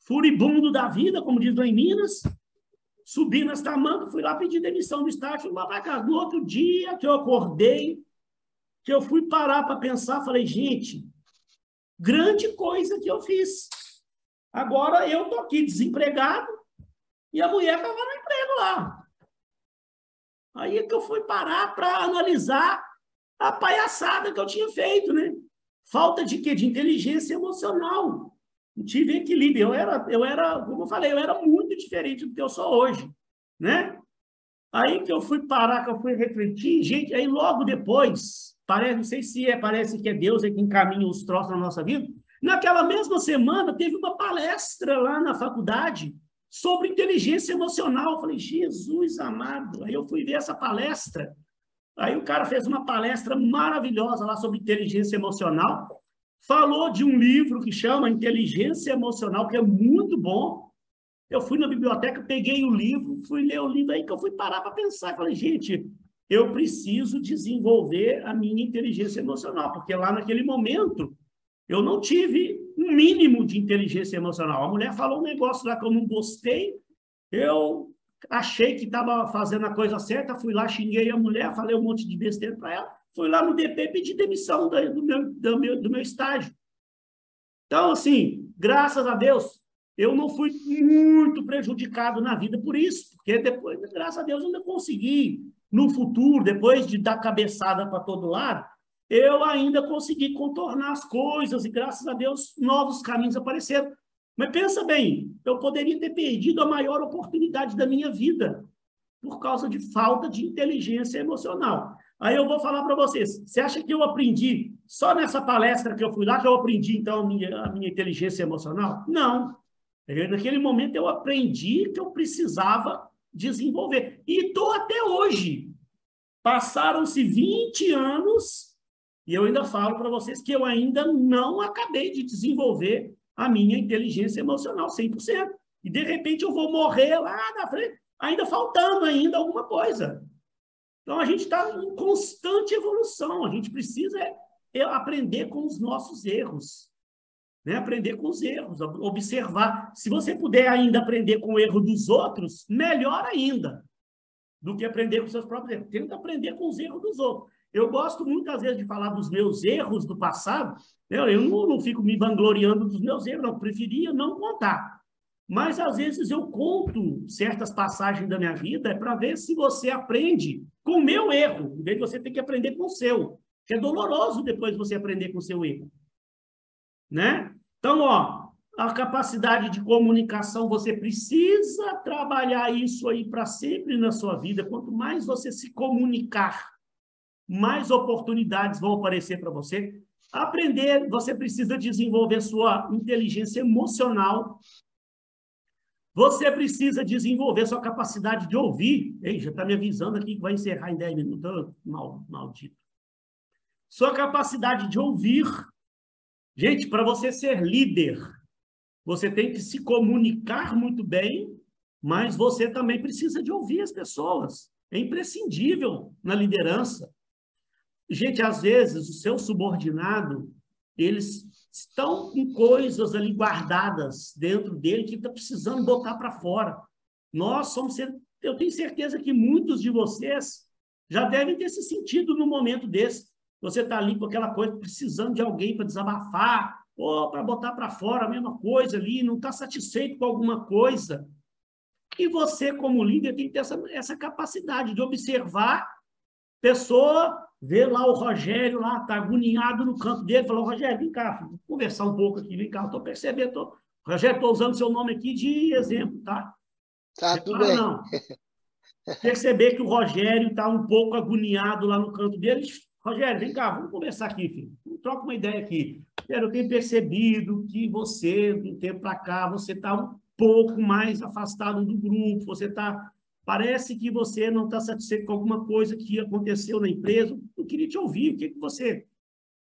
Furibundo da vida, como diz lá em Minas, subi nas tamancas, fui lá pedir demissão do estágio, fui lá para casa. No outro dia que eu acordei, que eu fui parar para pensar, falei, gente, grande coisa que eu fiz. Agora eu estou aqui desempregado e a mulher estava no emprego lá. Aí é que eu fui parar para analisar a palhaçada que eu tinha feito, né? Falta de quê? De inteligência emocional. Não tive equilíbrio. Eu era, como eu falei, eu era muito diferente do que eu sou hoje, né? Aí que eu fui parar, que eu fui refletir, gente, aí logo depois, não sei se parece que é Deus que encaminha os troços na nossa vida, naquela mesma semana teve uma palestra lá na faculdade sobre inteligência emocional. Eu falei, Jesus amado. Aí eu fui ver essa palestra. Aí o cara fez uma palestra maravilhosa lá sobre inteligência emocional. Falou de um livro que chama Inteligência Emocional, que é muito bom. Eu fui na biblioteca, peguei o livro, fui ler o livro, aí que eu fui parar para pensar. Falei, gente, eu preciso desenvolver a minha inteligência emocional, porque lá naquele momento eu não tive um mínimo de inteligência emocional. A mulher falou um negócio lá que eu não gostei, eu achei que estava fazendo a coisa certa, fui lá, xinguei a mulher, falei um monte de besteira para ela, fui lá no DP pedir demissão do meu estágio. Então, assim, graças a Deus, eu não fui muito prejudicado na vida por isso, porque depois, graças a Deus, eu ainda consegui, no futuro, depois de dar cabeçada para todo lado, eu ainda consegui contornar as coisas e, graças a Deus, novos caminhos apareceram. Mas pensa bem, eu poderia ter perdido a maior oportunidade da minha vida por causa de falta de inteligência emocional. Aí eu vou falar para vocês, você acha que eu aprendi, só nessa palestra que eu fui lá, que eu aprendi, então, a minha inteligência emocional? Não. Naquele momento eu aprendi que eu precisava desenvolver. E estou até hoje. Passaram-se 20 anos e eu ainda falo para vocês que eu ainda não acabei de desenvolver a minha inteligência emocional 100%. E, de repente, eu vou morrer lá na frente, ainda faltando ainda alguma coisa. Então, a gente está em constante evolução. A gente precisa aprender com os nossos erros. Né? Aprender com os erros, observar. Se você puder ainda aprender com o erro dos outros, melhor ainda do que aprender com seus próprios erros. Tenta aprender com os erros dos outros. Eu gosto muitas vezes de falar dos meus erros do passado. Eu não fico me vangloriando dos meus erros, não. Preferia não contar. Mas, às vezes, eu conto certas passagens da minha vida para ver se você aprende com o meu erro, em vez de você ter que aprender com o seu. Que é doloroso depois você aprender com o seu erro. Né? Então, A capacidade de comunicação, você precisa trabalhar isso aí para sempre na sua vida. Quanto mais você se comunicar, mais oportunidades vão aparecer para você. Aprender, você precisa desenvolver sua inteligência emocional. Você precisa desenvolver sua capacidade de ouvir. Ei, já está me avisando aqui que vai encerrar em 10 minutos. Maldito. Sua capacidade de ouvir. Gente, para você ser líder, você tem que se comunicar muito bem, mas você também precisa de ouvir as pessoas. É imprescindível na liderança. Gente, às vezes, o seu subordinado, eles estão com coisas ali guardadas dentro dele que está precisando botar para fora. Eu tenho certeza que muitos de vocês já devem ter se sentido no momento desse. Você está ali com aquela coisa, precisando de alguém para desabafar, ou para botar para fora a mesma coisa ali, não está satisfeito com alguma coisa. E você, como líder, tem que ter essa capacidade de observar pessoa, ver lá o Rogério, lá, está agoniado no canto dele, falou, Rogério, vem cá, vamos conversar um pouco aqui, vem cá, estou percebendo, Rogério, estou usando seu nome aqui de exemplo, tá? Tá, tudo bem. Não. Perceber que o Rogério está um pouco agoniado lá no canto dele, Rogério, vem cá, vamos conversar aqui, filho. Troca uma ideia aqui. Eu tenho percebido que você, de um tempo para cá, você está um pouco mais afastado do grupo, parece que você não está satisfeito com alguma coisa que aconteceu na empresa. Eu queria te ouvir, o que você...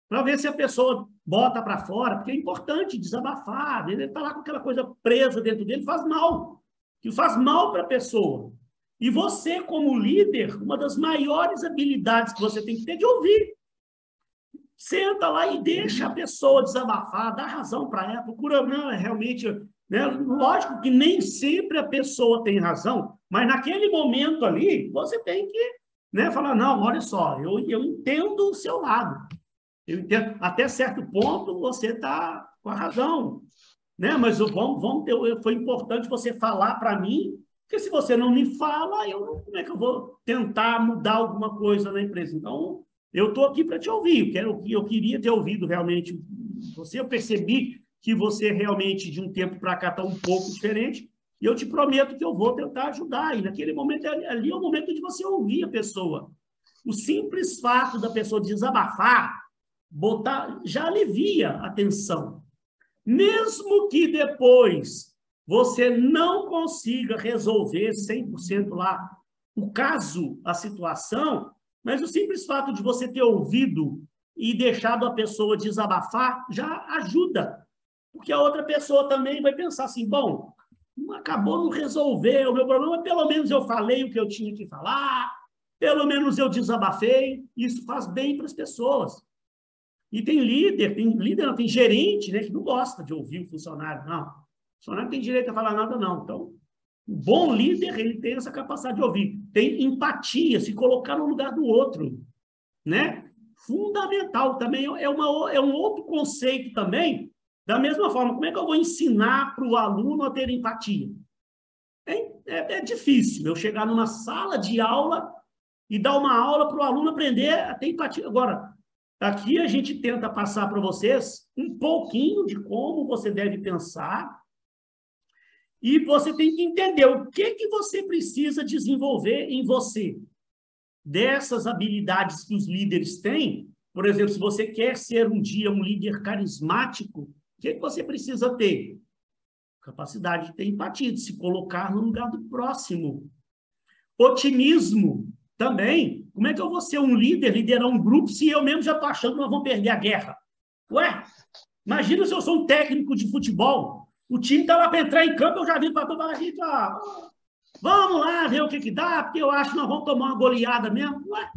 Para ver se a pessoa bota para fora, porque é importante desabafar, ele está lá com aquela coisa presa dentro dele, faz mal para a pessoa. E você, como líder, uma das maiores habilidades que você tem que ter é de ouvir. Senta lá e deixa a pessoa desabafar, dá razão para ela, procura, não, realmente... Né? Lógico que nem sempre a pessoa tem razão, mas naquele momento ali, você tem que, né, falar, não, olha só, eu entendo o seu lado. Eu entendo, até certo ponto você está com a razão. Né? Mas foi importante você falar para mim, porque se você não me fala, como é que eu vou tentar mudar alguma coisa na empresa? Então, eu estou aqui para te ouvir. Eu queria ter ouvido realmente você, eu percebi que você realmente, de um tempo para cá, está um pouco diferente, e eu te prometo que eu vou tentar ajudar. E naquele momento, ali é o momento de você ouvir a pessoa. O simples fato da pessoa desabafar, já alivia a tensão. Mesmo que depois você não consiga resolver 100% lá o caso, a situação, mas o simples fato de você ter ouvido e deixado a pessoa desabafar já ajuda. Porque a outra pessoa também vai pensar assim, bom, acabou não resolver o meu problema, mas pelo menos eu falei o que eu tinha que falar, pelo menos eu desabafei, isso faz bem para as pessoas. E tem gerente, né, que não gosta de ouvir o funcionário, não. O funcionário não tem direito a falar nada, não. Então, o bom líder, ele tem essa capacidade de ouvir, tem empatia, se colocar no lugar do outro, né? Fundamental também, é um outro conceito também. Da mesma forma, como é que eu vou ensinar para o aluno a ter empatia? É difícil eu chegar numa sala de aula e dar uma aula para o aluno aprender a ter empatia. Agora, aqui a gente tenta passar para vocês um pouquinho de como você deve pensar e você tem que entender o que você precisa desenvolver em você. Dessas habilidades que os líderes têm, por exemplo, se você quer ser um dia um líder carismático, o que você precisa ter? Capacidade de ter empatia, de se colocar no lugar do próximo. Otimismo também. Como é que eu vou ser um líder, liderar um grupo, se eu mesmo já estou achando que nós vamos perder a guerra? Ué, imagina se eu sou um técnico de futebol, o time está lá para entrar em campo, eu já vi para toda a gente, vamos lá ver o que dá, porque eu acho que nós vamos tomar uma goleada mesmo. Ué,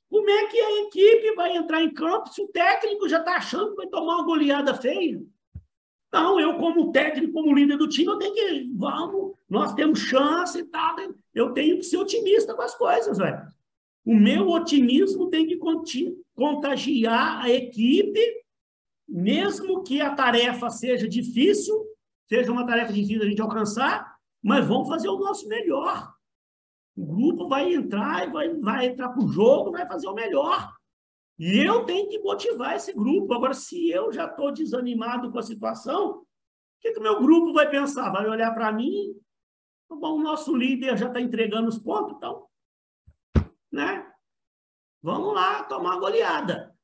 como é que a equipe vai entrar em campo se o técnico já está achando que vai tomar uma goleada feia? Não, eu como técnico, como líder do time, eu tenho que, nós temos chance e tal, eu tenho que ser otimista com as coisas, velho. O meu otimismo tem que contagiar a equipe, mesmo que a tarefa seja difícil, seja uma tarefa difícil a gente alcançar, mas vamos fazer o nosso melhor. O grupo vai entrar e vai entrar para o jogo, vai fazer o melhor. E eu tenho que motivar esse grupo. Agora, se eu já estou desanimado com a situação, o que o meu grupo vai pensar? Vai olhar para mim? Bom, o nosso líder já está entregando os pontos, então, né? Vamos lá tomar uma goleada.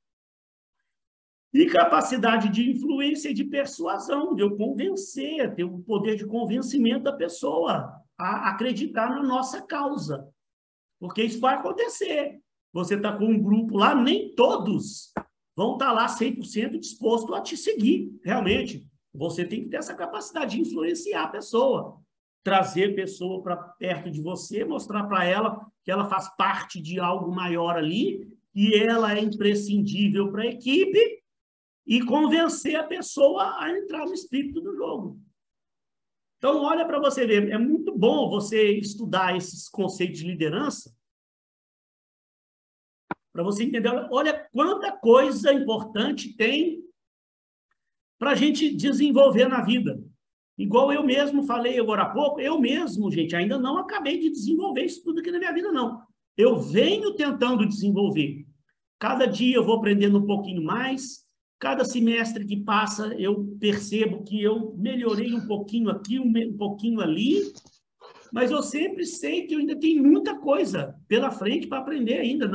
E capacidade de influência e de persuasão, de eu convencer, ter o poder de convencimento da pessoa a acreditar na nossa causa. Porque isso vai acontecer. Você está com um grupo lá, nem todos vão estar lá 100% disposto a te seguir, realmente. Você tem que ter essa capacidade de influenciar a pessoa, trazer a pessoa para perto de você, mostrar para ela que ela faz parte de algo maior ali, e ela é imprescindível para a equipe, e convencer a pessoa a entrar no espírito do jogo. Então, olha para você ver, é muito bom você estudar esses conceitos de liderança, para você entender, olha quanta coisa importante tem para a gente desenvolver na vida. Igual eu mesmo falei agora há pouco, eu mesmo, gente, ainda não acabei de desenvolver isso tudo aqui na minha vida, não. Eu venho tentando desenvolver. Cada dia eu vou aprendendo um pouquinho mais, cada semestre que passa eu percebo que eu melhorei um pouquinho aqui, um pouquinho ali, mas eu sempre sei que eu ainda tenho muita coisa pela frente para aprender ainda.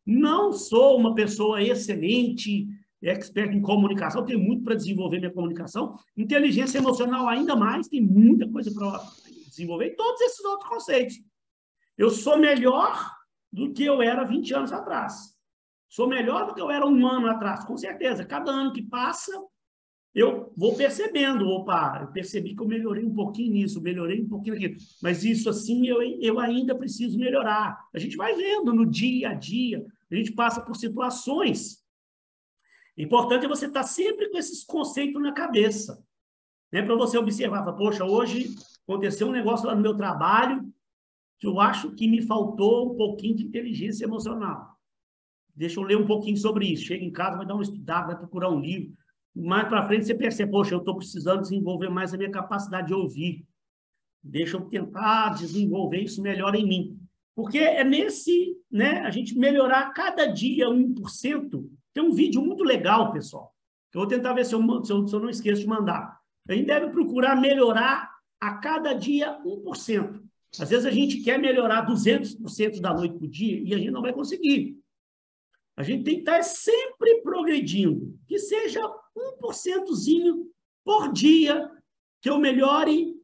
Não sou uma pessoa excelente, expert em comunicação, tenho muito para desenvolver minha comunicação. Inteligência emocional ainda mais, tem muita coisa para desenvolver. E todos esses outros conceitos. Eu sou melhor do que eu era 20 anos atrás. Sou melhor do que eu era um ano atrás, com certeza. Cada ano que passa, eu vou percebendo, opa, eu percebi que eu melhorei um pouquinho nisso, melhorei um pouquinho aqui, mas isso assim eu ainda preciso melhorar. A gente vai vendo no dia a dia, a gente passa por situações. Importante é você estar sempre com esses conceitos na cabeça, né? Para você observar, poxa, hoje aconteceu um negócio lá no meu trabalho que eu acho que me faltou um pouquinho de inteligência emocional. Deixa eu ler um pouquinho sobre isso. Chega em casa, vai dar uma estudada, vai procurar um livro. Mais para frente você percebe, poxa, eu estou precisando desenvolver mais a minha capacidade de ouvir. Deixa eu tentar desenvolver isso melhor em mim. Porque é nesse, né, a gente melhorar cada dia 1%. Tem um vídeo muito legal, pessoal, que eu vou tentar ver se eu não esqueço de mandar. A gente deve procurar melhorar a cada dia 1%. Às vezes a gente quer melhorar 200% da noite para o dia e a gente não vai conseguir. A gente tem que estar sempre progredindo, que seja 1%zinho por dia, que eu melhore.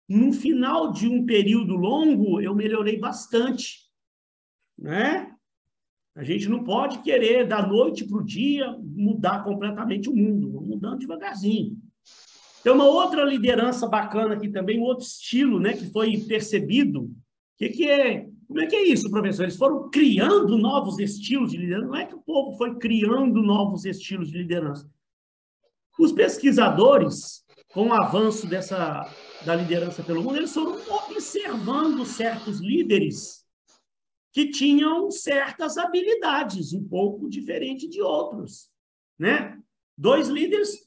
No final de um período longo, eu melhorei bastante, né? A gente não pode querer, da noite para o dia, mudar completamente o mundo. Vamos mudando devagarzinho. Tem uma outra liderança bacana aqui também, um outro estilo, né, que foi percebido. Como é que é isso, professor? Eles foram criando novos estilos de liderança. Não é que o povo foi criando novos estilos de liderança. Os pesquisadores, com o avanço da liderança pelo mundo, eles foram observando certos líderes que tinham certas habilidades, um pouco diferente de outros, né? Dois líderes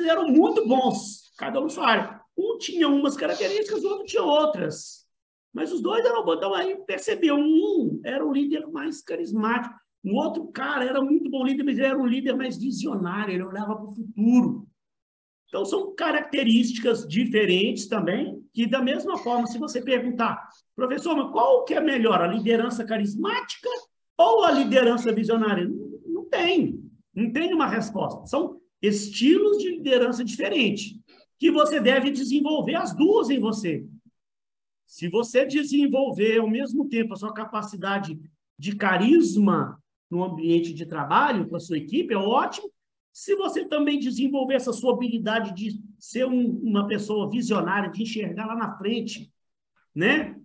eram muito bons, cada um sua área. Um tinha umas características, o outro tinha outras. Mas os dois eram bons. Então, aí percebeu, um era o líder mais carismático, o outro cara era muito bom líder, mas ele era um líder mais visionário, ele olhava para o futuro. Então, são características diferentes também, que da mesma forma, se você perguntar, professor, mas qual que é melhor, a liderança carismática ou a liderança visionária? Não tem uma resposta. São estilos de liderança diferentes, que você deve desenvolver as duas em você. Se você desenvolver ao mesmo tempo a sua capacidade de carisma no ambiente de trabalho, com a sua equipe, é ótimo. Se você também desenvolver essa sua habilidade de ser uma pessoa visionária, de enxergar lá na frente, né?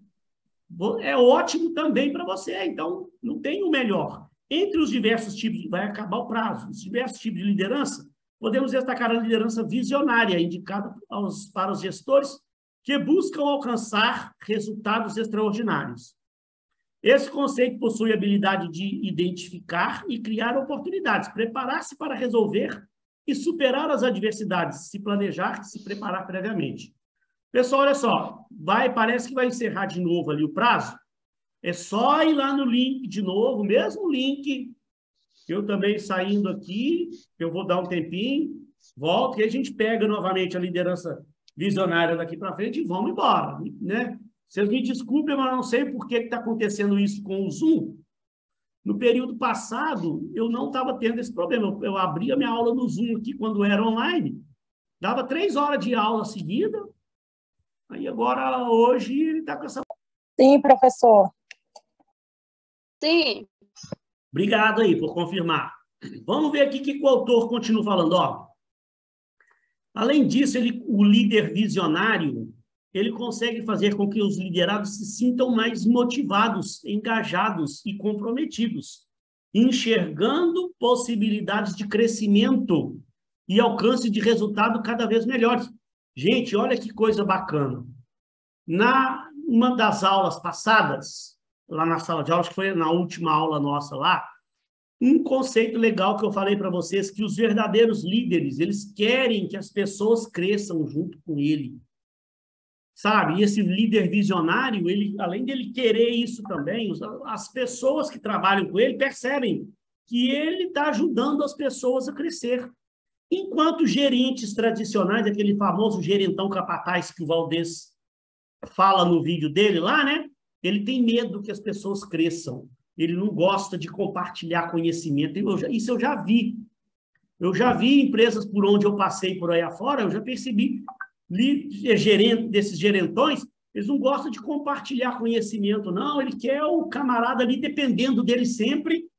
É ótimo também para você. Então, não tem o melhor. Entre os diversos tipos, vai acabar o prazo, os diversos tipos de liderança, podemos destacar a liderança visionária, indicada para os gestores que buscam alcançar resultados extraordinários. Esse conceito possui a habilidade de identificar e criar oportunidades, preparar-se para resolver e superar as adversidades, se planejar e se preparar previamente. Pessoal, olha só, parece que vai encerrar de novo ali o prazo. É só ir lá no link de novo, mesmo link Eu também saindo aqui, eu vou dar um tempinho, volto, e a gente pega novamente a liderança visionária daqui para frente e vamos embora, né? Vocês me desculpem, mas eu não sei por que está acontecendo isso com o Zoom. No período passado, eu não estava tendo esse problema. Eu abria minha aula no Zoom aqui quando era online, dava 3 horas de aula seguida, aí agora, hoje, ele está com essa... Sim, professor. Sim. Obrigado aí por confirmar. Vamos ver aqui o que o autor continua falando. Ó. Além disso, o líder visionário, ele consegue fazer com que os liderados se sintam mais motivados, engajados e comprometidos, enxergando possibilidades de crescimento e alcance de resultado cada vez melhores. Gente, olha que coisa bacana. Uma das aulas passadas, lá na sala de aula, acho que foi na última aula nossa lá, um conceito legal que eu falei para vocês, que os verdadeiros líderes, eles querem que as pessoas cresçam junto com ele. Sabe? E esse líder visionário, ele, além dele querer isso também, as pessoas que trabalham com ele percebem que ele está ajudando as pessoas a crescer. Enquanto gerentes tradicionais, aquele famoso gerentão capataz que o Valdez fala no vídeo dele lá, né? Ele tem medo que as pessoas cresçam. Ele não gosta de compartilhar conhecimento. Isso eu já vi. Eu já vi empresas por onde eu passei por aí afora, eu já percebi desses gerentões, eles não gostam de compartilhar conhecimento, não. Ele quer o camarada ali dependendo dele sempre.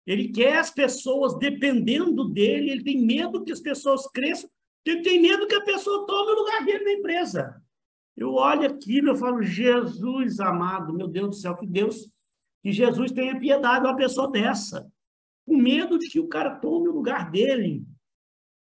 Ele quer as pessoas dependendo dele. Ele tem medo que as pessoas cresçam. Ele tem medo que a pessoa tome o lugar dele na empresa. Eu olho aquilo, eu falo, Jesus amado, meu Deus do céu, que Jesus tenha piedade de uma pessoa dessa, com medo de que o cara tome o lugar dele,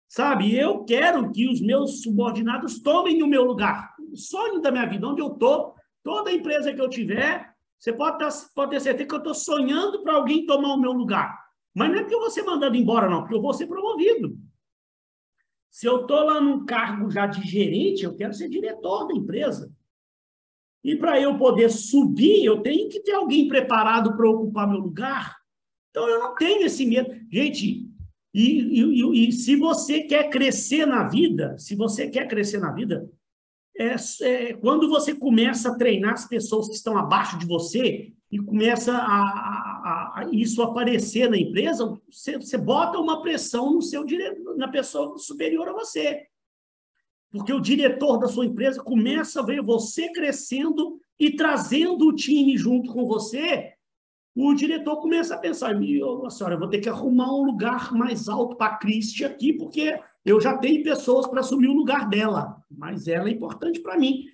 sabe? Eu quero que os meus subordinados tomem o meu lugar. O sonho da minha vida, onde eu estou, toda empresa que eu tiver, você pode ter certeza que eu estou sonhando para alguém tomar o meu lugar. Mas não é porque eu vou ser mandado embora, não, porque eu vou ser promovido. Se eu estou lá num cargo já de gerente, eu quero ser diretor da empresa. E para eu poder subir, eu tenho que ter alguém preparado para ocupar meu lugar. Então, eu não tenho esse medo. Gente, e se você quer crescer na vida, quando você começa a treinar as pessoas que estão abaixo de você e começa a isso aparecer na empresa, você bota uma pressão na pessoa superior a você. Porque o diretor da sua empresa começa a ver você crescendo e trazendo o time junto com você. O diretor começa a pensar, senhora, eu vou ter que arrumar um lugar mais alto para a Cristi aqui, porque eu já tenho pessoas para assumir o lugar dela, mas ela é importante para mim.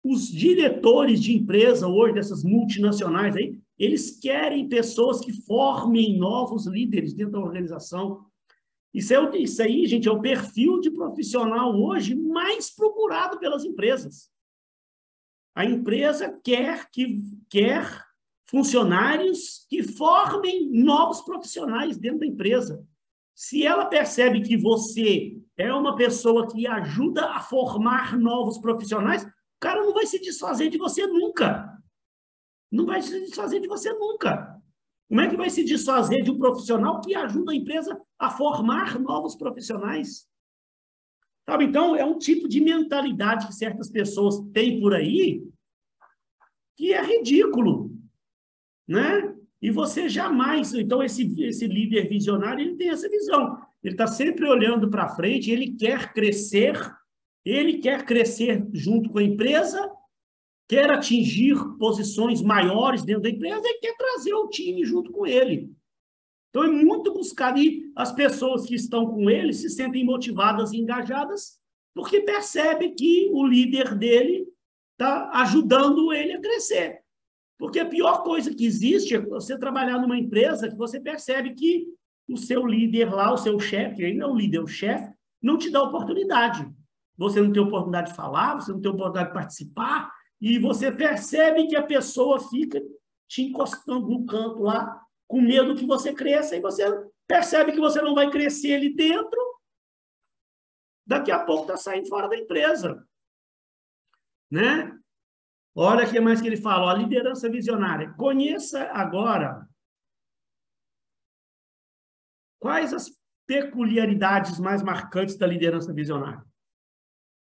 Os diretores de empresa hoje, dessas multinacionais aí, eles querem pessoas que formem novos líderes dentro da organização. Isso aí, gente, é o perfil de profissional hoje mais procurado pelas empresas. A empresa quer funcionários que formem novos profissionais dentro da empresa. Se ela percebe que você é uma pessoa que ajuda a formar novos profissionais, o cara não vai se desfazer de você nunca. Não vai se desfazer de você nunca. Como é que vai se desfazer de um profissional que ajuda a empresa a formar novos profissionais? Sabe? Então, é um tipo de mentalidade que certas pessoas têm por aí que é ridículo, né? E você jamais... Então, esse líder visionário, ele tem essa visão. Ele está sempre olhando para frente, ele quer crescer junto com a empresa, quer atingir posições maiores dentro da empresa e quer trazer o time junto com ele. Então, é muito buscado. E as pessoas que estão com ele se sentem motivadas e engajadas porque percebem que o líder dele está ajudando ele a crescer. Porque a pior coisa que existe é você trabalhar numa empresa que você percebe que o seu líder lá, o seu chefe, ele não é o líder, o chefe, não te dá oportunidade. Você não tem oportunidade de falar, você não tem oportunidade de participar, e você percebe que a pessoa fica te encostando no canto lá, com medo que você cresça, e você percebe que você não vai crescer ali dentro, daqui a pouco está saindo fora da empresa. Né? Olha o que mais que ele fala, a liderança visionária. Conheça agora Quais as peculiaridades mais marcantes da liderança visionária?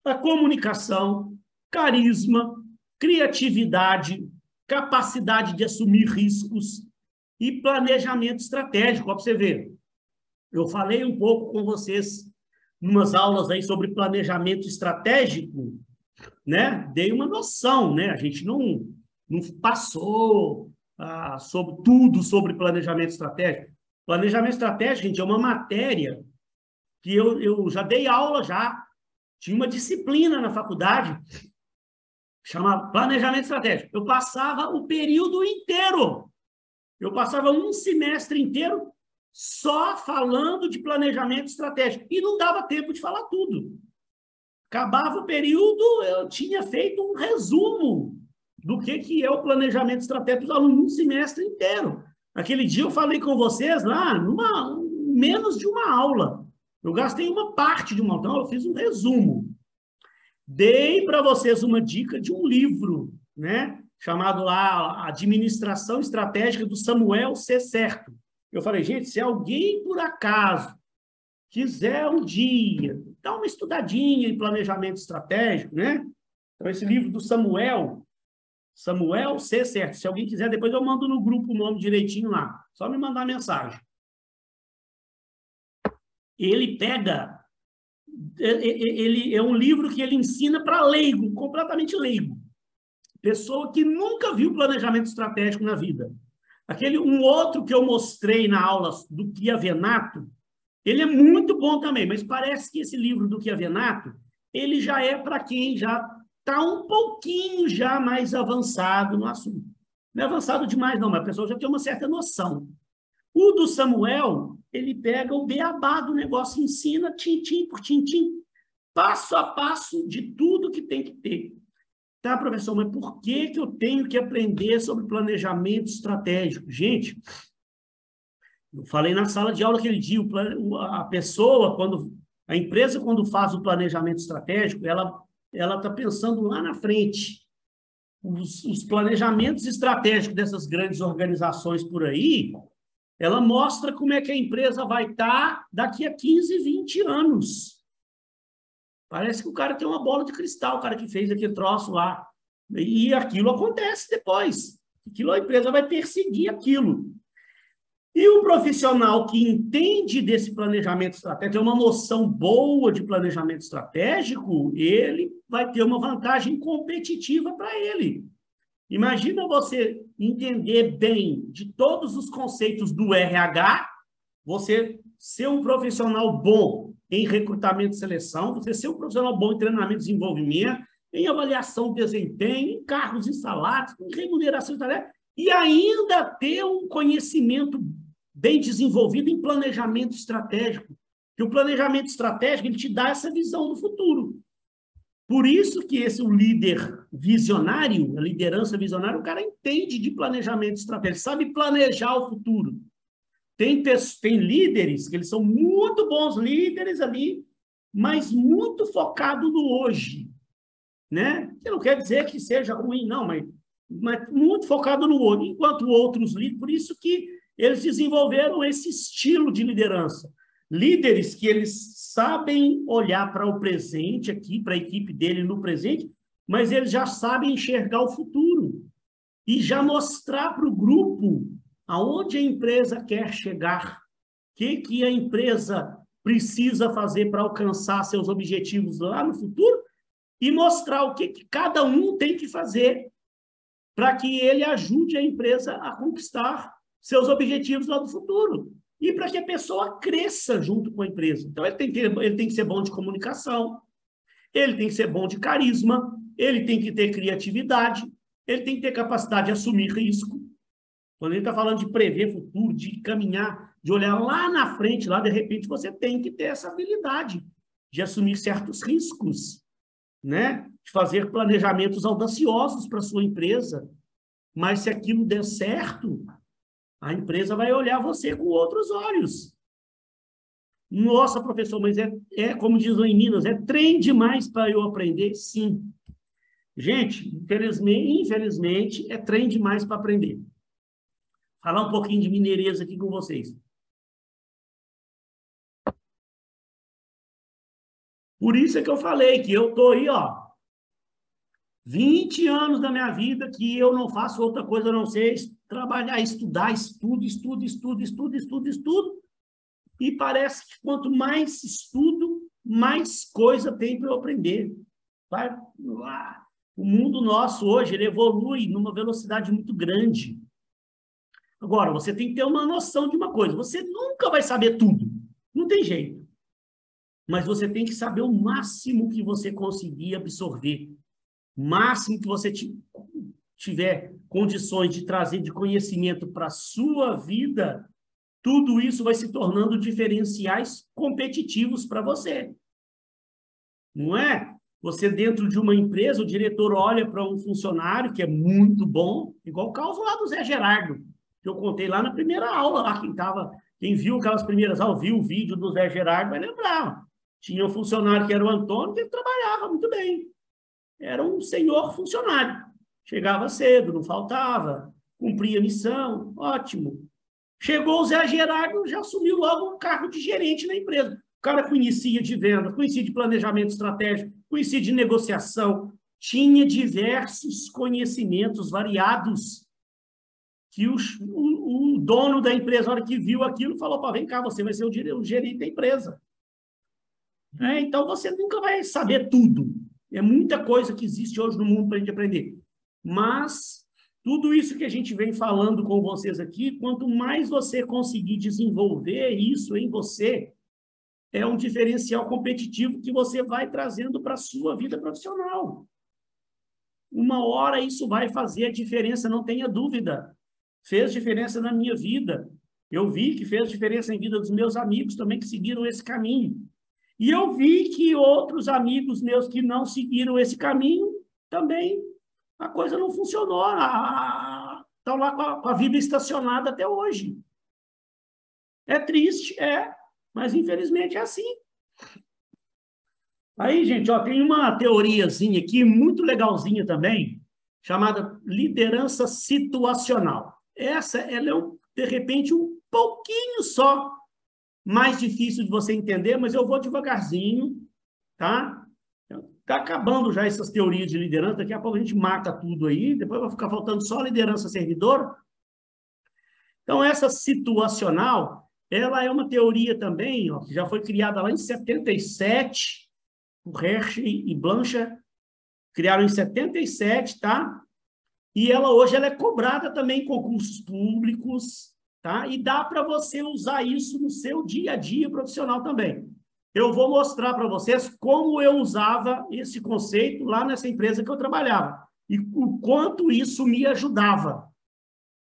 A comunicação, carisma, criatividade, capacidade de assumir riscos e planejamento estratégico. Ó, para você ver, eu falei um pouco com vocês em umas aulas aí sobre planejamento estratégico, né? Dei uma noção, né? A gente não passou sobre tudo sobre planejamento estratégico. Planejamento estratégico, gente, é uma matéria que eu já dei aula já. Tinha uma disciplina na faculdade chamada planejamento estratégico. Eu passava o período inteiro. Eu passava um semestre inteiro só falando de planejamento estratégico. E não dava tempo de falar tudo. Acabava o período, eu tinha feito um resumo do que é o planejamento estratégico dos alunos um semestre inteiro. Aquele dia eu falei com vocês lá, menos de uma aula. Eu gastei uma parte de uma aula, então eu fiz um resumo. Dei para vocês uma dica de um livro, né, chamado lá Administração Estratégica do Samuel C. Certo. Eu falei, gente, se alguém por acaso quiser um dia dar uma estudadinha em planejamento estratégico, né? Então, esse livro do Samuel C. Certo. Se alguém quiser, depois eu mando no grupo o nome direitinho lá. Só me mandar mensagem. Ele é um livro que ele ensina para leigo, completamente leigo. Pessoa que nunca viu planejamento estratégico na vida. Um outro que eu mostrei na aula do Chiavenato, ele é muito bom também, mas parece que esse livro do Chiavenato, ele já é para quem já está um pouquinho já mais avançado no assunto. Não é avançado demais, não, mas a pessoa já tem uma certa noção. O do Samuel, ele pega o beabá do negócio, ensina tintim por tintim, passo a passo de tudo que tem que ter. Tá, professor, mas por que eu tenho que aprender sobre planejamento estratégico? Gente, eu falei na sala de aula aquele dia, a pessoa, a empresa, quando faz o planejamento estratégico, ela está pensando lá na frente. Os planejamentos estratégicos dessas grandes organizações por aí, ela mostra como é que a empresa vai estar daqui a 15, 20 anos. Parece que o cara tem uma bola de cristal, o cara que fez aquele troço lá. E aquilo acontece depois. A empresa vai perseguir aquilo. E o profissional que entende desse planejamento estratégico, tem uma noção boa de planejamento estratégico, ele vai ter uma vantagem competitiva para ele. Imagina você entender bem de todos os conceitos do RH, você ser um profissional bom em recrutamento e seleção, você ser um profissional bom em treinamento e desenvolvimento, em avaliação de desempenho, em cargos e salários, em remuneração de tarefa, e ainda ter um conhecimento bem desenvolvido em planejamento estratégico. Que o planejamento estratégico ele te dá essa visão do futuro. Por isso que o líder visionário, a liderança visionária, o cara entende de planejamento estratégico, sabe planejar o futuro. Tem líderes que eles são muito bons líderes ali, mas muito focado no hoje, né? Que não quer dizer que seja ruim, não, mas muito focado no hoje, enquanto outros líderes, por isso que eles desenvolveram esse estilo de liderança. Líderes que eles sabem olhar para o presente aqui, para a equipe dele no presente, mas eles já sabem enxergar o futuro e já mostrar para o grupo aonde a empresa quer chegar, o que a empresa precisa fazer para alcançar seus objetivos lá no futuro e mostrar o que cada um tem que fazer para que ele ajude a empresa a conquistar seus objetivos lá no futuro. E para que a pessoa cresça junto com a empresa. Então, ele tem que ser bom de comunicação, ele tem que ser bom de carisma, ele tem que ter criatividade, ele tem que ter capacidade de assumir risco. Quando ele está falando de prever futuro, de caminhar, de olhar lá na frente, lá de repente, você tem que ter essa habilidade de assumir certos riscos, né? De fazer planejamentos audaciosos para a sua empresa. Mas se aquilo der certo, a empresa vai olhar você com outros olhos. Nossa, professor, mas como diz lá em Minas, é trem demais para eu aprender? Sim. Gente, infelizmente, é trem demais para aprender. Falar um pouquinho de mineirês aqui com vocês. Por isso é que eu falei que eu estou aí, ó, 20 anos da minha vida que eu não faço outra coisa a não ser trabalhar, estudar, estudo. E parece que quanto mais estudo, mais coisa tem para eu aprender. Vai, o mundo nosso hoje ele evolui numa velocidade muito grande. Agora, você tem que ter uma noção de uma coisa. Você nunca vai saber tudo. Não tem jeito. Mas você tem que saber o máximo que você conseguir absorver. O máximo que você tiver condições de trazer de conhecimento para a sua vida, tudo isso vai se tornando diferenciais competitivos para você. Não é? Você dentro de uma empresa, o diretor olha para um funcionário que é muito bom, igual o caso lá do Zé Gerardo, que eu contei lá na primeira aula, lá quem viu aquelas primeiras aulas, viu o vídeo do Zé Gerardo, vai lembrar. Tinha um funcionário que era o Antônio, que ele trabalhava muito bem. Era um senhor funcionário. Chegava cedo, não faltava, cumpria a missão, ótimo. Chegou o Zé Gerardo, já assumiu logo um cargo de gerente na empresa. O cara conhecia de venda, conhecia de planejamento estratégico, conhecia de negociação, tinha diversos conhecimentos variados que o dono da empresa, na hora que viu aquilo, falou, vem cá, você vai ser o gerente da empresa. Então, você nunca vai saber tudo. É muita coisa que existe hoje no mundo para a gente aprender. Mas tudo isso que a gente vem falando com vocês aqui, quanto mais você conseguir desenvolver isso em você, é um diferencial competitivo que você vai trazendo para a sua vida profissional. Uma hora isso vai fazer a diferença, não tenha dúvida. Fez diferença na minha vida. Eu vi que fez diferença em vida dos meus amigos também que seguiram esse caminho. E eu vi que outros amigos meus que não seguiram esse caminho, também a coisa não funcionou. Estão lá com a vida estacionada até hoje. É triste, mas infelizmente é assim. Aí, gente, tem uma teoriazinha aqui, muito legalzinha também, chamada liderança situacional. Ela é, de repente, um pouquinho só mais difícil de você entender, mas eu vou devagarzinho, tá? Está acabando já essas teorias de liderança, daqui a pouco a gente mata tudo aí, depois vai ficar faltando só liderança servidora. Então, essa situacional, ela é uma teoria também, que já foi criada lá em 77, o Hershey e Blanchard criaram em 77, tá? E hoje ela é cobrada também em concursos públicos, tá? E dá para você usar isso no seu dia a dia profissional também. Eu vou mostrar para vocês como eu usava esse conceito lá nessa empresa que eu trabalhava e o quanto isso me ajudava.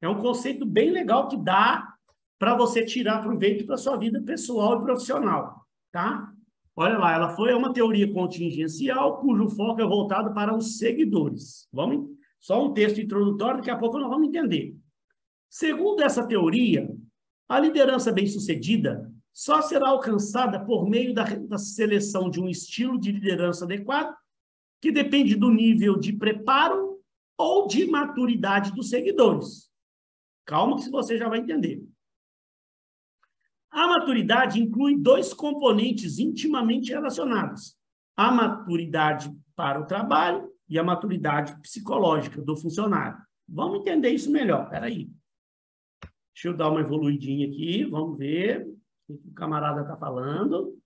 É um conceito bem legal que dá para você tirar proveito para a sua vida pessoal e profissional, tá? Olha lá, ela foi uma teoria contingencial cujo foco é voltado para os seguidores. Só um texto introdutório, daqui a pouco nós vamos entender. Segundo essa teoria, a liderança bem-sucedida só será alcançada por meio da seleção de um estilo de liderança adequado, que depende do nível de preparo ou de maturidade dos seguidores. Calma que você já vai entender. A maturidade inclui dois componentes intimamente relacionados: a maturidade para o trabalho e a maturidade psicológica do funcionário. Vamos entender isso melhor. Espera aí. Deixa eu dar uma evoluidinha aqui, vamos ver o que o camarada está falando.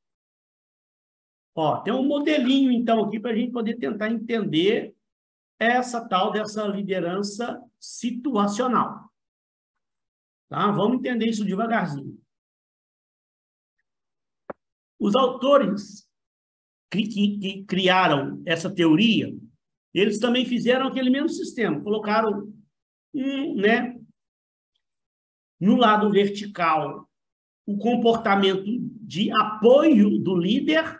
Tem um modelinho, então, aqui para a gente poder tentar entender essa tal dessa liderança situacional. Tá? Vamos entender isso devagarzinho. Os autores que criaram essa teoria, eles também fizeram aquele mesmo sistema, colocaram no lado vertical o comportamento de apoio do líder,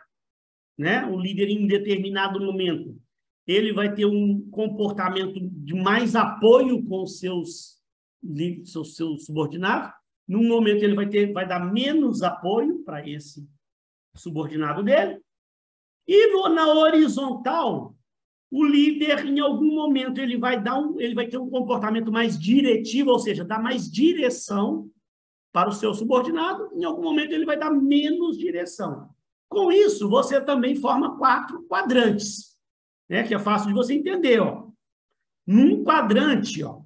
né? O líder em determinado momento, ele vai ter um comportamento de mais apoio com os seus subordinados. Num momento ele vai dar menos apoio para esse subordinado dele. E na horizontal, o líder, em algum momento, ele vai ter um comportamento mais diretivo, ou seja, dar mais direção para o seu subordinado. Em algum momento, ele vai dar menos direção. Com isso, você também forma 4 quadrantes, né? Que é fácil de você entender, ó. Num quadrante, ó,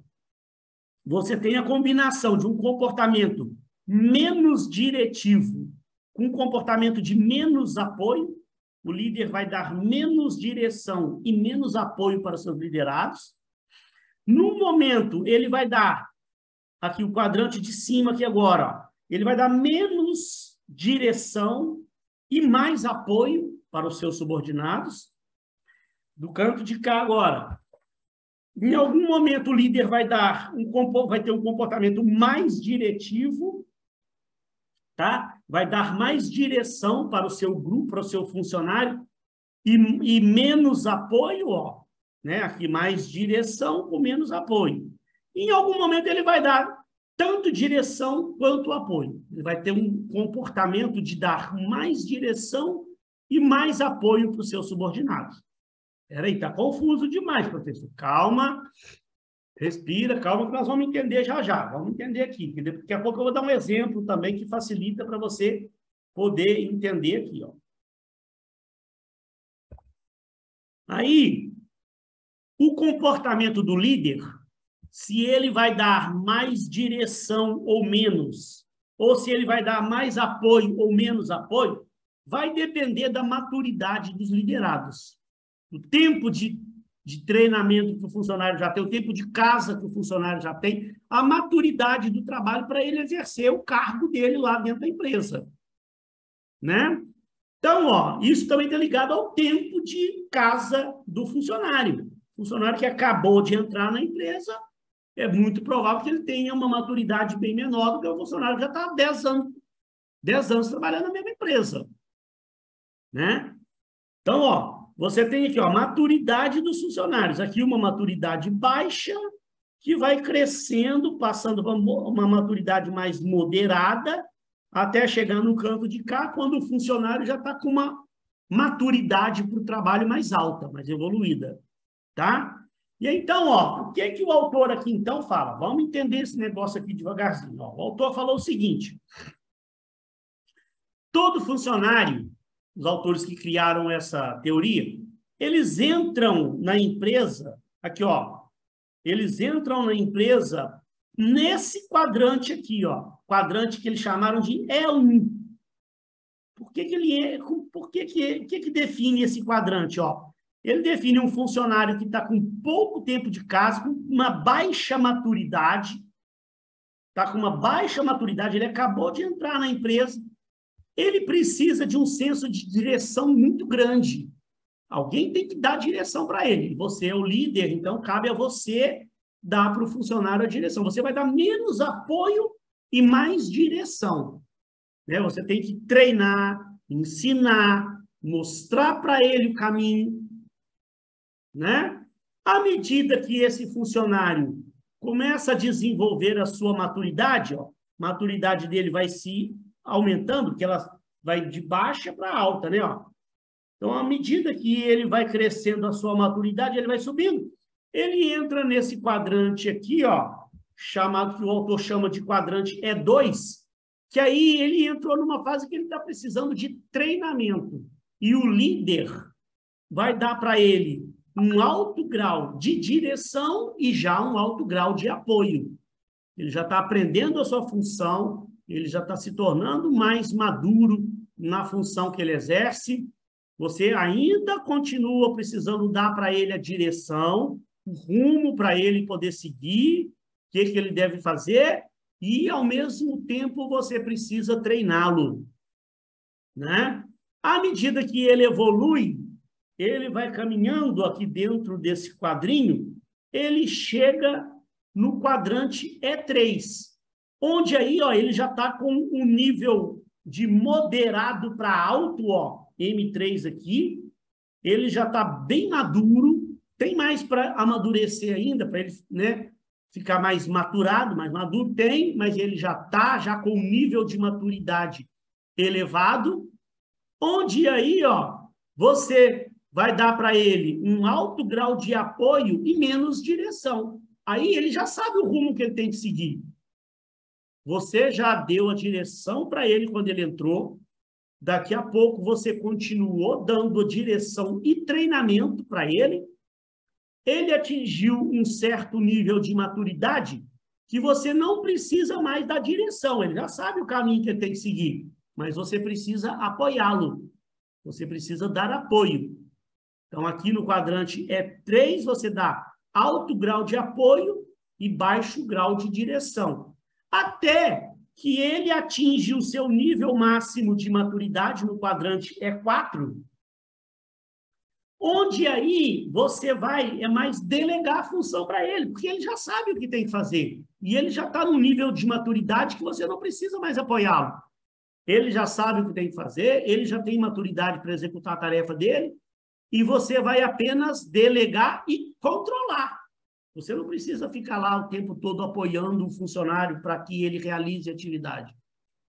você tem a combinação de um comportamento menos diretivo com um comportamento de menos apoio. O líder vai dar menos direção e menos apoio para seus liderados. No momento, ele vai dar, aqui o quadrante de cima aqui agora, ó, ele vai dar menos direção e mais apoio para os seus subordinados. Do canto de cá agora, em algum momento o líder vai ter um comportamento mais diretivo, tá? Vai dar mais direção para o seu grupo, para o seu funcionário, e menos apoio, ó, né? Aqui mais direção com menos apoio. Em algum momento ele vai dar tanto direção quanto apoio. Ele vai ter um comportamento de dar mais direção e mais apoio para os seus subordinados. Peraí, está confuso demais, professor. Calma, respira, calma, que nós vamos entender já já. Vamos entender aqui. Daqui a pouco eu vou dar um exemplo também que facilita para você poder entender aqui, ó. Aí, o comportamento do líder, se ele vai dar mais direção ou menos, ou se ele vai dar mais apoio ou menos apoio, vai depender da maturidade dos liderados. O tempo de treinamento que o funcionário já tem, o tempo de casa que o funcionário já tem, a maturidade do trabalho para ele exercer o cargo dele lá dentro da empresa, né? Então, ó, isso também está ligado ao tempo de casa do funcionário. O funcionário que acabou de entrar na empresa, é muito provável que ele tenha uma maturidade bem menor do que o funcionário que já está há 10 anos trabalhando na mesma empresa, né? Então, ó, você tem aqui, ó, maturidade dos funcionários. Aqui uma maturidade baixa, que vai crescendo, passando para uma maturidade mais moderada, até chegar no canto de cá, quando o funcionário já está com uma maturidade para o trabalho mais alta, mais evoluída, tá? E então, ó, o que que o autor aqui, então, fala? Vamos entender esse negócio aqui devagarzinho. Ó. O autor falou o seguinte: todo funcionário, os autores que criaram essa teoria, eles entram na empresa, aqui, ó, eles entram na empresa nesse quadrante aqui, ó, quadrante que eles chamaram de E1. Por que que ele é, por que define esse quadrante, ó? Ele define um funcionário que está com pouco tempo de casa, com uma baixa maturidade, está com uma baixa maturidade, ele acabou de entrar na empresa, ele precisa de um senso de direção muito grande. Alguém tem que dar direção para ele. Você é o líder, então cabe a você dar para o funcionário a direção. Você vai dar menos apoio e mais direção, né? Você tem que treinar, ensinar, mostrar para ele o caminho, né? À medida que esse funcionário começa a desenvolver a sua maturidade, ó, a maturidade dele vai se aumentando, porque ela vai de baixa para alta, né? Ó. Então, à medida que ele vai crescendo a sua maturidade, ele vai subindo. Ele entra nesse quadrante aqui, ó, chamado, que o autor chama de quadrante E2, que aí ele entrou numa fase que ele está precisando de treinamento. E o líder vai dar para ele um alto grau de direção e já um alto grau de apoio. Ele já está aprendendo a sua função, ele já está se tornando mais maduro na função que ele exerce. Você ainda continua precisando dar para ele a direção, o rumo para ele poder seguir, o que ele deve fazer, e, ao mesmo tempo, você precisa treiná-lo, né? À medida que ele evolui, ele vai caminhando aqui dentro desse quadrinho, ele chega no quadrante E3, onde aí, ó, ele já está com um nível de moderado para alto, ó, M3 aqui, ele já está bem maduro, tem mais para amadurecer ainda, para ele, né, ficar mais maturado, mais maduro, tem, mas ele já está já com um nível de maturidade elevado, onde aí, ó, você vai dar para ele um alto grau de apoio e menos direção. Aí ele já sabe o rumo que ele tem que seguir. Você já deu a direção para ele quando ele entrou, Daqui a pouco você continuou dando direção e treinamento para ele. Ele atingiu um certo nível de maturidade que você não precisa mais da direção. Ele já sabe o caminho que ele tem que seguir, mas você precisa apoiá-lo. Você precisa dar apoio. Então, aqui no quadrante E3, você dá alto grau de apoio e baixo grau de direção. Até que ele atinge o seu nível máximo de maturidade no quadrante E4, onde aí você vai mais delegar a função para ele, porque ele já sabe o que tem que fazer. E ele já está num nível de maturidade que você não precisa mais apoiá-lo. Ele já sabe o que tem que fazer, ele já tem maturidade para executar a tarefa dele, e você vai apenas delegar e controlar. Você não precisa ficar lá o tempo todo apoiando um funcionário para que ele realize a atividade.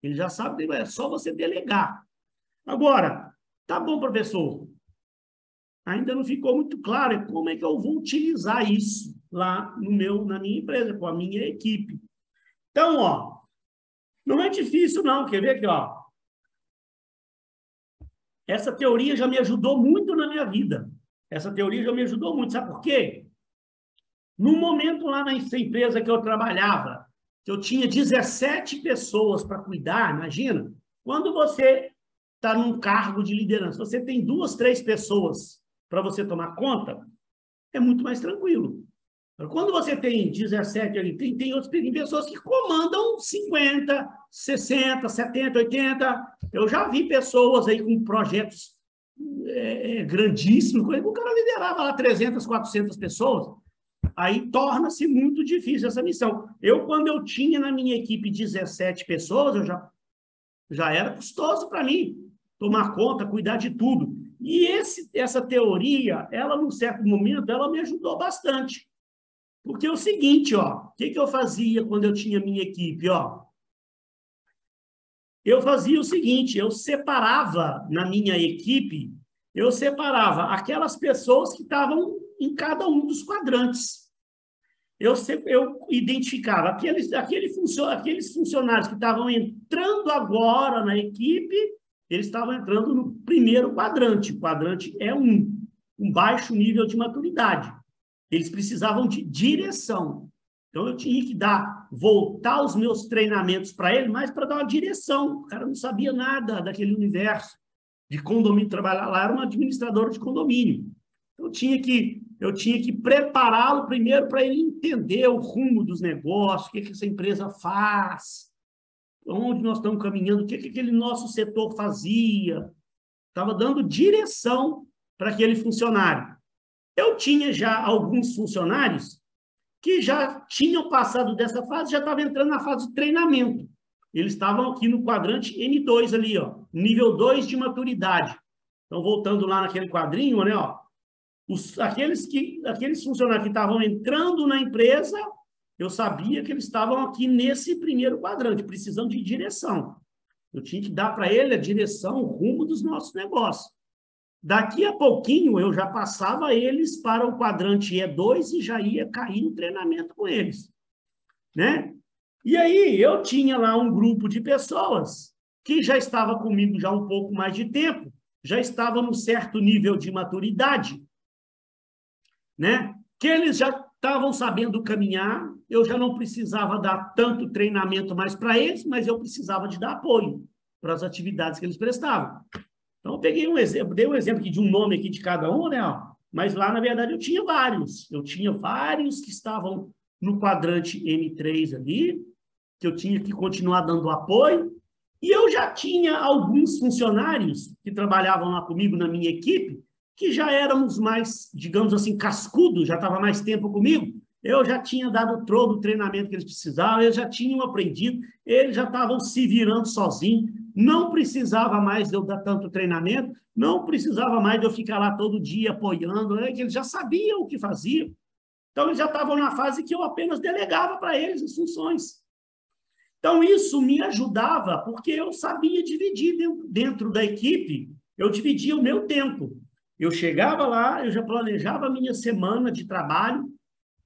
Ele já sabe, é só você delegar. Agora, tá bom, professor, ainda não ficou muito claro como é que eu vou utilizar isso lá na minha empresa, com a minha equipe. Então, ó, não é difícil não, quer ver aqui, ó. Essa teoria já me ajudou muito na minha vida. Essa teoria já me ajudou muito, sabe por quê? No momento lá nessa empresa que eu trabalhava, que eu tinha 17 pessoas para cuidar, imagina, quando você está num cargo de liderança, você tem 2, 3 pessoas para você tomar conta, é muito mais tranquilo. Quando você tem 17 ali, tem pessoas que comandam 50, 60, 70, 80. Eu já vi pessoas aí com projetos grandíssimos, o cara liderava lá 300, 400 pessoas. Aí torna-se muito difícil essa missão. Quando eu tinha na minha equipe 17 pessoas, eu já era custoso para mim tomar conta, cuidar de tudo. E essa teoria, ela, num certo momento, ela me ajudou bastante. Porque é o seguinte, ó, o que eu fazia quando eu tinha minha equipe, ó? Eu fazia o seguinte, eu separava na minha equipe, eu separava aquelas pessoas que estavam em cada um dos quadrantes. Eu identificava aqueles funcionários que estavam entrando agora na equipe, eles estavam entrando no primeiro quadrante. O quadrante E1, um baixo nível de maturidade. Eles precisavam de direção. Então, eu tinha que voltar os meus treinamentos para ele, mas para dar uma direção. O cara não sabia nada daquele universo de condomínio. Trabalhar lá, era um administrador de condomínio. Então, eu tinha que prepará-lo primeiro para ele entender o rumo dos negócios, o que essa empresa faz, onde nós estamos caminhando, o que aquele nosso setor fazia. Estava dando direção para aquele funcionário. Eu tinha já alguns funcionários que já tinham passado dessa fase, já estavam entrando na fase de treinamento. Eles estavam aqui no quadrante N2 ali, ó, nível 2 de maturidade. Então, voltando lá naquele quadrinho, né, ó, aqueles funcionários que estavam entrando na empresa, eu sabia que eles estavam aqui nesse primeiro quadrante, precisando de direção. Eu tinha que dar para ele a direção, o rumo dos nossos negócios. Daqui a pouquinho, eu já passava eles para o quadrante E2 e já ia cair no treinamento com eles, né? E aí, eu tinha lá um grupo de pessoas que já estava comigo já há um pouco mais de tempo, já estava num certo nível de maturidade, né? Que eles já estavam sabendo caminhar, eu já não precisava dar tanto treinamento mais para eles, mas eu precisava de dar apoio para as atividades que eles prestavam. Então, eu peguei um exemplo, dei um exemplo aqui de um nome aqui de cada um, né? Mas lá, na verdade, eu tinha vários. Eu tinha vários que estavam no quadrante M3 ali, que eu tinha que continuar dando apoio. E eu já tinha alguns funcionários que trabalhavam lá comigo na minha equipe, que já éramos mais, digamos assim, cascudos, já estava mais tempo comigo. Eu já tinha dado todo o treinamento que eles precisavam, eles já tinham aprendido, eles já estavam se virando sozinhos. Não precisava mais de eu dar tanto treinamento, não precisava mais de eu ficar lá todo dia apoiando, né? Que eles já sabiam o que faziam. Então, eles já estavam na fase que eu apenas delegava para eles as funções. Então, isso me ajudava, porque eu sabia dividir dentro da equipe, eu dividia o meu tempo. Eu chegava lá, eu já planejava a minha semana de trabalho,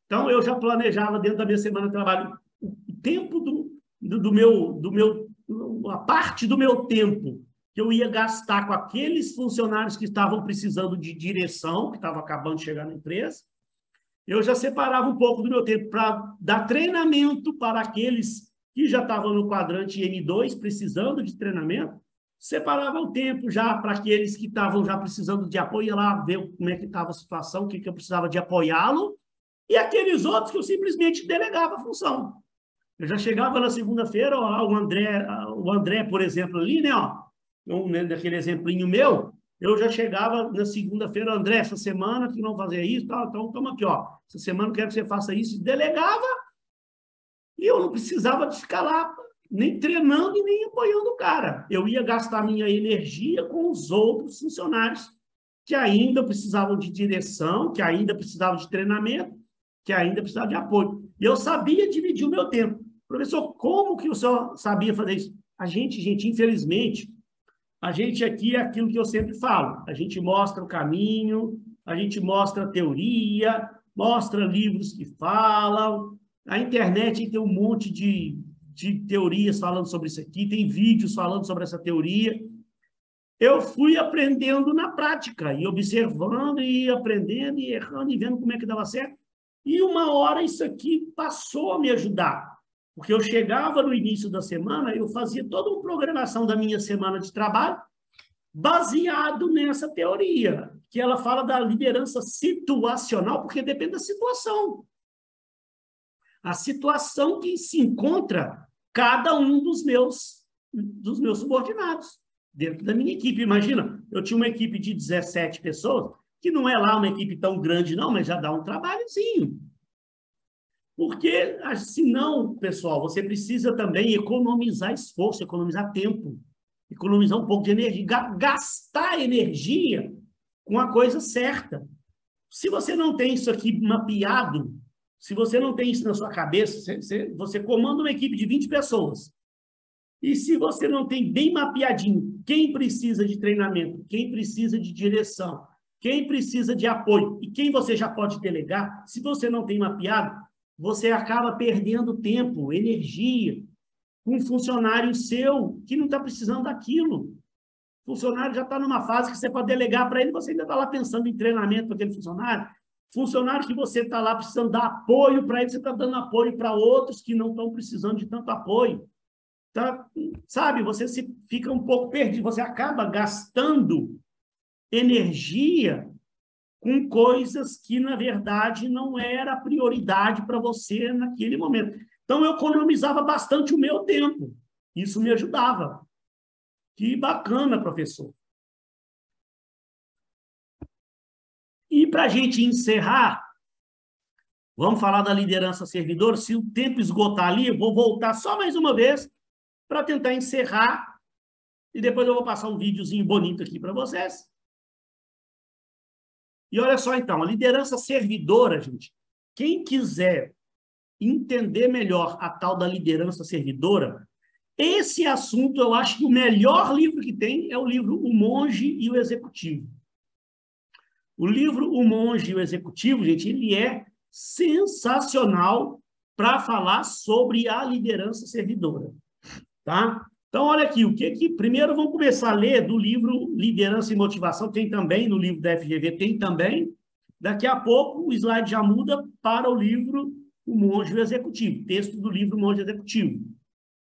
então, eu já planejava dentro da minha semana de trabalho o tempo a parte do meu tempo que eu ia gastar com aqueles funcionários que estavam precisando de direção, que estavam acabando de chegar na empresa. Eu já separava um pouco do meu tempo para dar treinamento para aqueles que já estavam no quadrante N2, precisando de treinamento. Separava o tempo já para aqueles que estavam já precisando de apoio, ia lá ver como é que estava a situação, o que eu precisava de apoiá-lo, e aqueles outros que eu simplesmente delegava a função. Eu já chegava na segunda-feira, o André, por exemplo, ali, né, ó, daquele exemplinho meu, eu já chegava na segunda-feira, André, essa semana que não fazer isso, tal, então toma aqui, ó, essa semana eu quero que você faça isso, delegava, e eu não precisava de ficar lá nem treinando e nem apoiando o cara. Eu ia gastar minha energia com os outros funcionários que ainda precisavam de direção, que ainda precisavam de treinamento, que ainda precisavam de apoio. E eu sabia dividir o meu tempo. Professor, como que o senhor sabia fazer isso? A gente, infelizmente, a gente aqui é aquilo que eu sempre falo. A gente mostra o caminho, a gente mostra a teoria, mostra livros que falam. A internet tem um monte de teorias falando sobre isso aqui, tem vídeos falando sobre essa teoria. Eu fui aprendendo na prática, e observando, e aprendendo, e errando, e vendo como é que dava certo. E uma hora isso aqui passou a me ajudar, porque eu chegava no início da semana, eu fazia toda uma programação da minha semana de trabalho, baseado nessa teoria, que ela fala da liderança situacional, porque depende da situação. A situação que se encontra cada um dos meus subordinados dentro da minha equipe. Imagina, eu tinha uma equipe de 17 pessoas, que não é lá uma equipe tão grande não, mas já dá um trabalhozinho. Porque, senão, pessoal, você precisa também economizar esforço, economizar tempo, economizar um pouco de energia, gastar energia com a coisa certa. Se você não tem isso aqui mapeado, se você não tem isso na sua cabeça, você comanda uma equipe de 20 pessoas. E se você não tem bem mapeadinho quem precisa de treinamento, quem precisa de direção, quem precisa de apoio e quem você já pode delegar, se você não tem mapeado, você acaba perdendo tempo, energia, com um funcionário seu que não está precisando daquilo. O funcionário já está numa fase que você pode delegar para ele, você ainda está lá pensando em treinamento para aquele funcionário. Funcionário que você está lá precisando dar apoio para ele, você está dando apoio para outros que não estão precisando de tanto apoio. Tá? Sabe, você fica um pouco perdido, você acaba gastando energia com coisas que, na verdade, não era prioridade para você naquele momento. Então, eu economizava bastante o meu tempo. Isso me ajudava. Que bacana, professor. E para a gente encerrar, vamos falar da liderança servidora. Se o tempo esgotar ali, eu vou voltar só mais uma vez para tentar encerrar. E depois eu vou passar um videozinho bonito aqui para vocês. E olha só, então, a liderança servidora, gente, quem quiser entender melhor a tal da liderança servidora, esse assunto, eu acho que o melhor livro que tem é o livro O Monge e o Executivo. O livro O Monge e o Executivo, gente, ele é sensacional para falar sobre a liderança servidora, tá? Então, olha aqui, primeiro vamos começar a ler do livro Liderança e Motivação, tem também no livro da FGV, tem também. Daqui a pouco o slide já muda para o livro O Monge e o Executivo, texto do livro O Monge e o Executivo.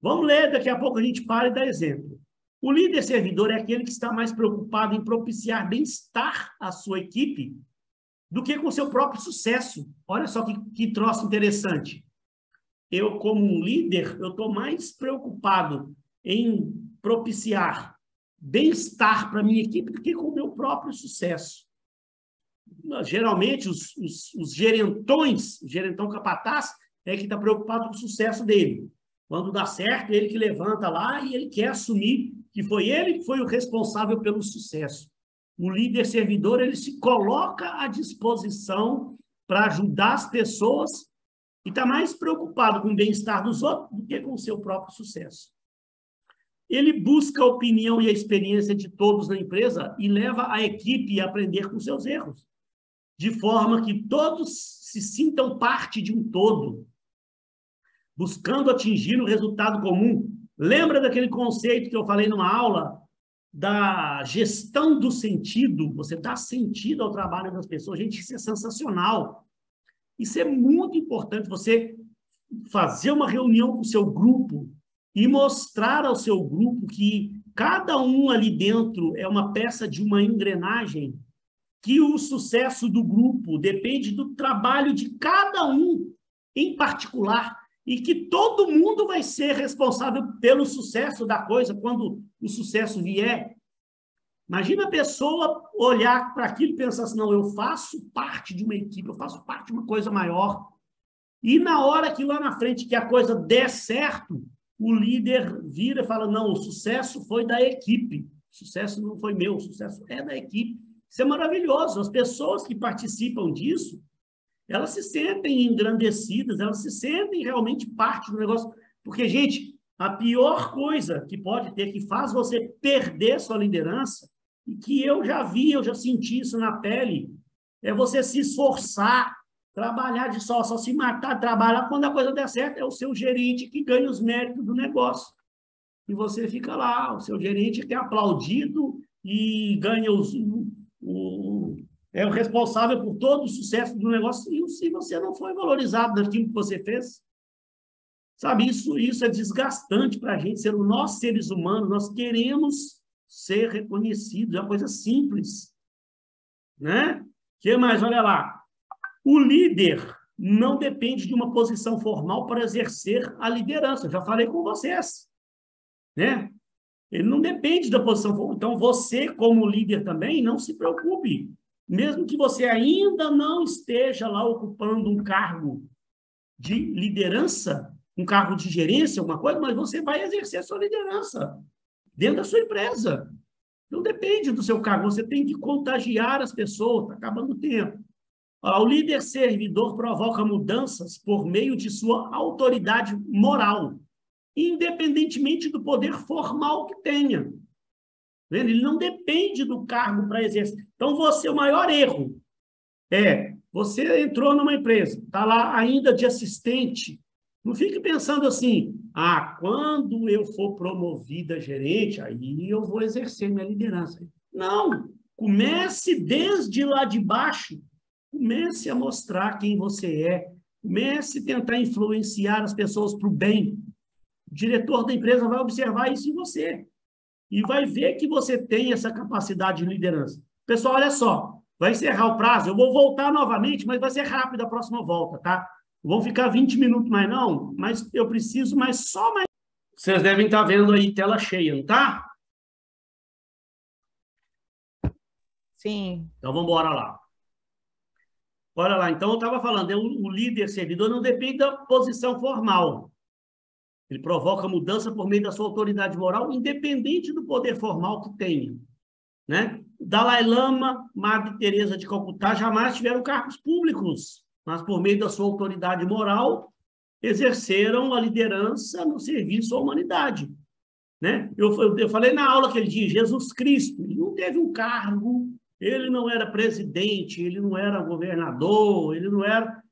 Vamos ler, daqui a pouco a gente para e dá exemplo. O líder servidor é aquele que está mais preocupado em propiciar bem-estar à sua equipe do que com o seu próprio sucesso. Olha só que troço interessante. Eu, como um líder, eu estou mais preocupado em propiciar bem-estar para a minha equipe do que com o meu próprio sucesso. Geralmente, os gerentões, o gerentão capataz, é que está preocupado com o sucesso dele. Quando dá certo, ele que levanta lá e ele quer assumir que foi ele que foi o responsável pelo sucesso. O líder servidor, ele se coloca à disposição para ajudar as pessoas e está mais preocupado com o bem-estar dos outros do que com o seu próprio sucesso. Ele busca a opinião e a experiência de todos na empresa e leva a equipe a aprender com seus erros, de forma que todos se sintam parte de um todo, buscando atingir o resultado comum. Lembra daquele conceito que eu falei numa aula da gestão do sentido, você dá sentido ao trabalho das pessoas. Gente, isso é sensacional. Isso é muito importante, você fazer uma reunião com o seu grupo e mostrar ao seu grupo que cada um ali dentro é uma peça de uma engrenagem, que o sucesso do grupo depende do trabalho de cada um em particular e que todo mundo vai ser responsável pelo sucesso da coisa quando o sucesso vier. Imagina a pessoa olhar para aquilo e pensar assim, não, eu faço parte de uma equipe, eu faço parte de uma coisa maior. E na hora que lá na frente que a coisa der certo, o líder vira e fala, não, o sucesso foi da equipe, o sucesso não foi meu, o sucesso é da equipe. Isso é maravilhoso. As pessoas que participam disso, elas se sentem engrandecidas, elas se sentem realmente parte do negócio. Porque, gente, a pior coisa que pode ter, que faz você perder sua liderança, e que eu já vi, eu já senti isso na pele, é você se esforçar, trabalhar de só se matar, trabalhar, quando a coisa der certo, é o seu gerente que ganha os méritos do negócio. E você fica lá, o seu gerente que é aplaudido e ganha é o responsável por todo o sucesso do negócio, e se você não foi valorizado naquilo que você fez. Sabe, isso é desgastante para a gente, nós seres humanos, nós queremos ser reconhecidos, é uma coisa simples. Né? O que mais? Olha lá. O líder não depende de uma posição formal para exercer a liderança. Eu já falei com vocês. Né? Ele não depende da posição formal. Então, você, como líder também, não se preocupe. Mesmo que você ainda não esteja lá ocupando um cargo de liderança, um cargo de gerência, alguma coisa, mas você vai exercer a sua liderança dentro da sua empresa. Não depende do seu cargo, você tem que contagiar as pessoas, está acabando o tempo. O líder servidor provoca mudanças por meio de sua autoridade moral, independentemente do poder formal que tenha. Ele não depende do cargo para exercer. Então, o maior erro você entrou numa empresa, está lá ainda de assistente. Não fique pensando assim, quando eu for promovida a gerente, aí eu vou exercer minha liderança. Não, comece desde lá de baixo, comece a mostrar quem você é, comece a tentar influenciar as pessoas para o bem. O diretor da empresa vai observar isso em você e vai ver que você tem essa capacidade de liderança. Pessoal, olha só, vai encerrar o prazo, eu vou voltar novamente, mas vai ser rápido a próxima volta, tá? Não vão ficar 20 minutos mais não, mas eu preciso só mais... Vocês devem estar vendo aí tela cheia, não tá? Sim. Então, vamos embora lá. Olha lá, então eu estava falando, o líder servidor não depende da posição formal. Ele provoca mudança por meio da sua autoridade moral, independente do poder formal que tenha. Né? Dalai Lama, Madre Teresa de Calcutá jamais tiveram cargos públicos, mas por meio da sua autoridade moral, exerceram a liderança no serviço à humanidade. Né? Eu falei na aula aquele dia, Jesus Cristo, ele não teve um cargo, ele não era presidente, ele não era governador, ele não era...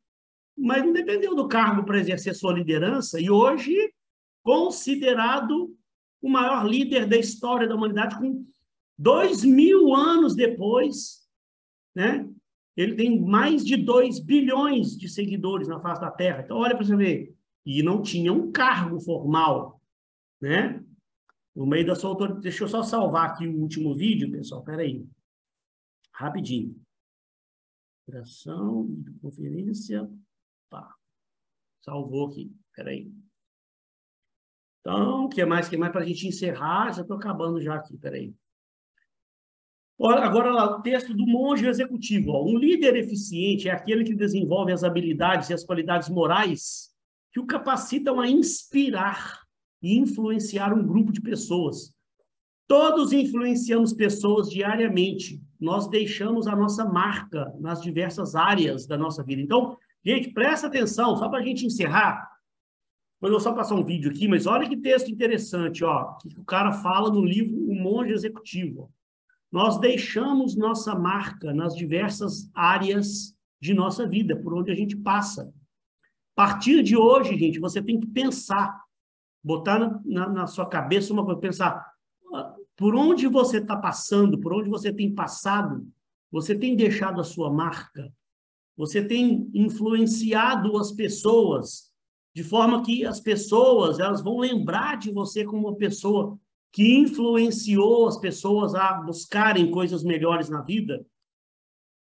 Mas não dependeu do cargo para exercer sua liderança, e hoje, considerado o maior líder da história da humanidade, com 2000 anos depois, né? Ele tem mais de 2 bilhões de seguidores na face da Terra. Então, olha para você ver. E não tinha um cargo formal, né? No meio da sua autoridade. Deixa eu só salvar aqui o último vídeo, pessoal. Espera aí. Rapidinho. Operação, conferência. Tá. Salvou aqui. Espera aí. Então, o que mais para a gente encerrar? Já estou acabando já aqui. Espera aí. Agora, lá, o texto do monge executivo. Um líder eficiente é aquele que desenvolve as habilidades e as qualidades morais que o capacitam a inspirar e influenciar um grupo de pessoas. Todos influenciamos pessoas diariamente. Nós deixamos a nossa marca nas diversas áreas da nossa vida. Então, gente, presta atenção, só para a gente encerrar. Depois eu vou só passar um vídeo aqui, mas olha que texto interessante, que o cara fala no livro O Monge Executivo. Nós deixamos nossa marca nas diversas áreas de nossa vida, por onde a gente passa. A partir de hoje, gente, você tem que pensar, botar na sua cabeça uma coisa, pensar, por onde você está passando, por onde você tem passado, você tem deixado a sua marca, você tem influenciado as pessoas, de forma que as pessoas elas vão lembrar de você como uma pessoa que influenciou as pessoas a buscarem coisas melhores na vida.